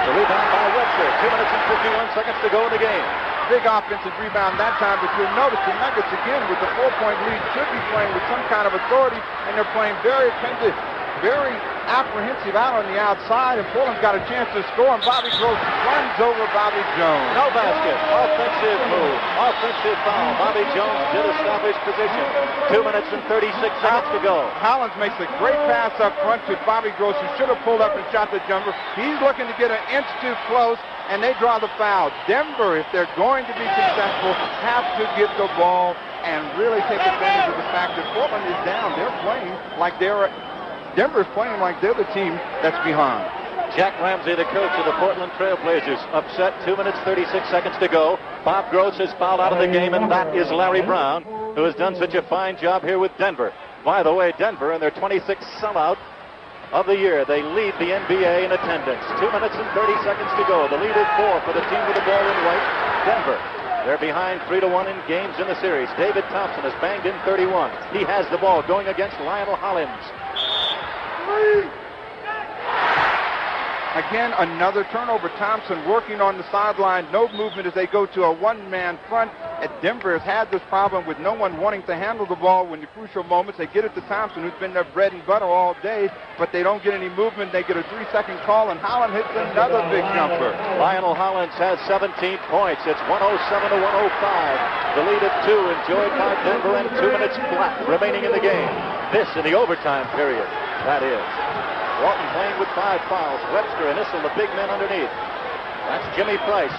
The rebound by Webster. 2 minutes and 51 seconds to go in the game. Big offensive rebound that time, but you'll notice the Nuggets again with the 4-point lead should be playing with some kind of authority, and they're playing very attentive, very apprehensive out on the outside, and Portland's got a chance to score, and Bobby Gross runs over Bobby Jones. No basket. Offensive move. Offensive foul. Bobby Jones did establish position. 2 minutes and 36 seconds to go. Hollins makes a great pass up front to Bobby Gross, who should have pulled up and shot the jumper. He's looking to get an inch too close, and they draw the foul. Denver, if they're going to be successful, have to get the ball and really take advantage of the fact that Portland is down. They're playing like Denver's playing like they're the team that's behind. Jack Ramsey, the coach of the Portland Trail Blazers, upset. 2 minutes, 36 seconds to go. Bob Gross is fouled out of the game, and that is Larry Brown, who has done such a fine job here with Denver. By the way, Denver, in their 26th sellout of the year, they lead the NBA in attendance. 2 minutes and 30 seconds to go. The lead is 4 for the team with the ball in white, Denver. They're behind 3-1 in games in the series. David Thompson has banged in 31. He has the ball going against Lionel Hollins. Again, another turnover. Thompson working on the sideline. No movement as they go to a one-man front. Denver has had this problem with no one wanting to handle the ball when the crucial moments. They get it to Thompson, who's been their bread and butter all day, but they don't get any movement. They get a 3-second call, and Hollins hits another big jumper. Lionel Hollins has 17 points. It's 107-105. The lead of 2 enjoyed by Denver, and 2 minutes flat remaining in the game. This in the overtime period, that is. Walton playing with 5 fouls. Webster and Issel, the big men underneath. That's Jimmy Price.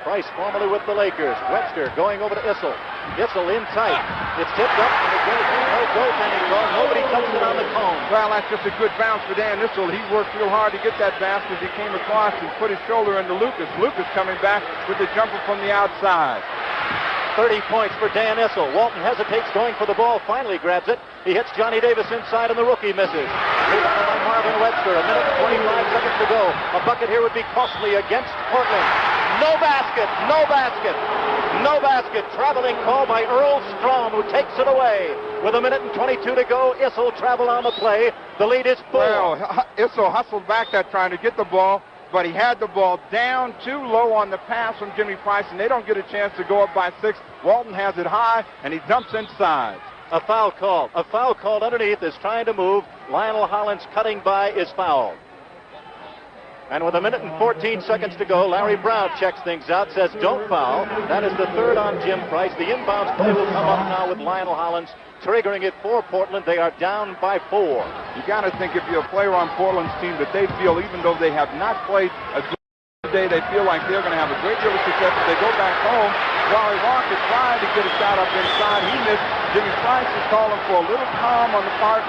Price formerly with the Lakers. Webster going over to Issel. Issel in tight. It's tipped up, and it's going to be no goaltending call. Nobody touched it on the cone. Well, that's just a good bounce for Dan Issel. He worked real hard to get that basket as he came across and put his shoulder into Lucas. Lucas coming back with the jumper from the outside. 30 points for Dan Issel. Walton hesitates, going for the ball, finally grabs it. He hits Johnny Davis inside, and the rookie misses. Rebounded by Marvin Webster. A minute and 25 seconds to go. A bucket here would be costly against Portland. No basket, no basket, no basket. Traveling call by Earl Strom, who takes it away. With a minute and 22 to go, Issel traveled on the play. The lead is 4. Well, Issel hustled back that trying to get the ball, but he had the ball down too low on the pass from Jimmy Price, and they don't get a chance to go up by 6. Walton has it high, and he dumps inside. A foul call. A foul called underneath is trying to move. Lionel Hollins cutting by is fouled. And with a minute and 14 seconds to go, Larry Brown checks things out, says don't foul. That is the third on Jim Price. The inbounds play will come up now with Lionel Hollins, triggering it for Portland. They are down by 4. You got to think if you're a player on Portland's team that they feel, even though they have not played a good day, they feel like they're going to have a great deal of success if they go back home. Wally Walker tried to get a shot up inside. He missed. Jimmy Price is calling for a little calm on the part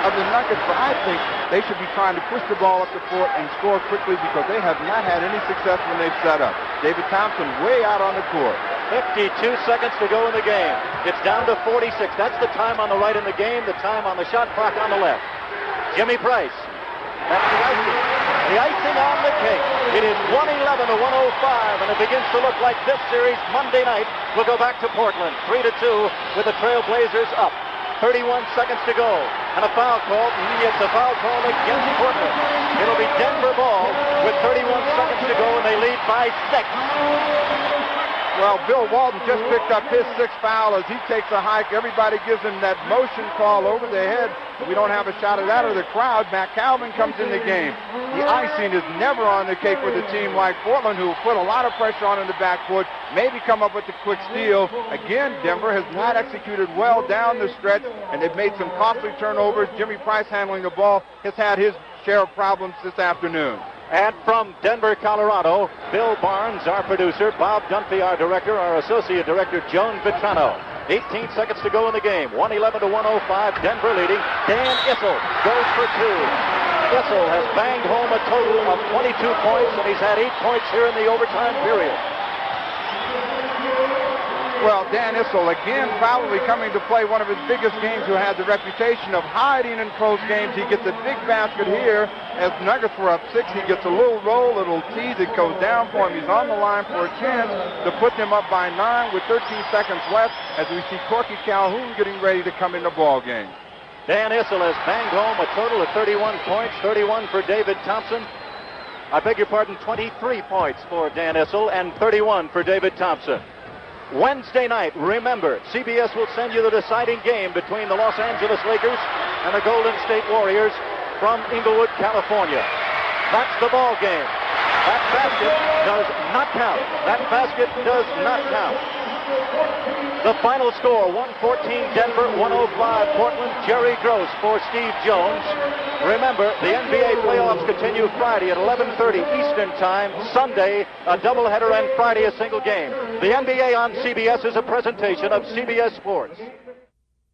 of the Nuggets, but I think they should be trying to push the ball up the court and score quickly because they have not had any success when they've set up. David Thompson way out on the court. 52 seconds to go in the game. It's down to 46. That's the time on the right in the game, the time on the shot clock on the left. Jimmy Price. That's the icing. The icing on the cake. It is 111 to 105, and it begins to look like this series Monday night will go back to Portland. 3-2 with the Trailblazers up. 31 seconds to go. And a foul call. It's a foul call against Portland. It'll be Denver ball with 31 seconds to go, and they lead by 6. Well, Bill Walton just picked up his 6th foul as he takes a hike. Everybody gives him that motion call over the head. We don't have a shot of that or the crowd. Matt Calvin comes in the game. The icing is never on the cake with a team like Portland, who put a lot of pressure on in the backcourt, maybe come up with a quick steal. Again, Denver has not executed well down the stretch, and they've made some costly turnovers. Jimmy Price handling the ball has had his share of problems this afternoon. And from Denver, Colorado, Bill Barnes, our producer, Bob Dunphy, our director, our associate director, Joan Vitrano. 18 seconds to go in the game. 111 to 105, Denver leading. Dan Issel goes for 2. Issel has banged home a total of 22 points, and he's had 8 points here in the overtime period. Well, Dan Issel, again, probably coming to play one of his biggest games, who had the reputation of hiding in close games. He gets a big basket here as Nuggets were up 6. He gets a little roll, a little tease. It goes down for him. He's on the line for a chance to put them up by 9 with 13 seconds left as we see Corky Calhoun getting ready to come in the ball game. Dan Issel has banged home a total of 31 points, 31 for David Thompson. I beg your pardon, 23 points for Dan Issel and 31 for David Thompson. Wednesday night, remember, CBS will send you the deciding game between the Los Angeles Lakers and the Golden State Warriors from Inglewood, California. That's the ball game. That basket does not count. That basket does not count. The final score, 114 Denver, 105 Portland. Jerry Gross for Steve Jones. Remember, the NBA playoffs continue Friday at 11:30 Eastern Time. Sunday, a doubleheader, and Friday, a single game. The NBA on CBS is a presentation of CBS Sports.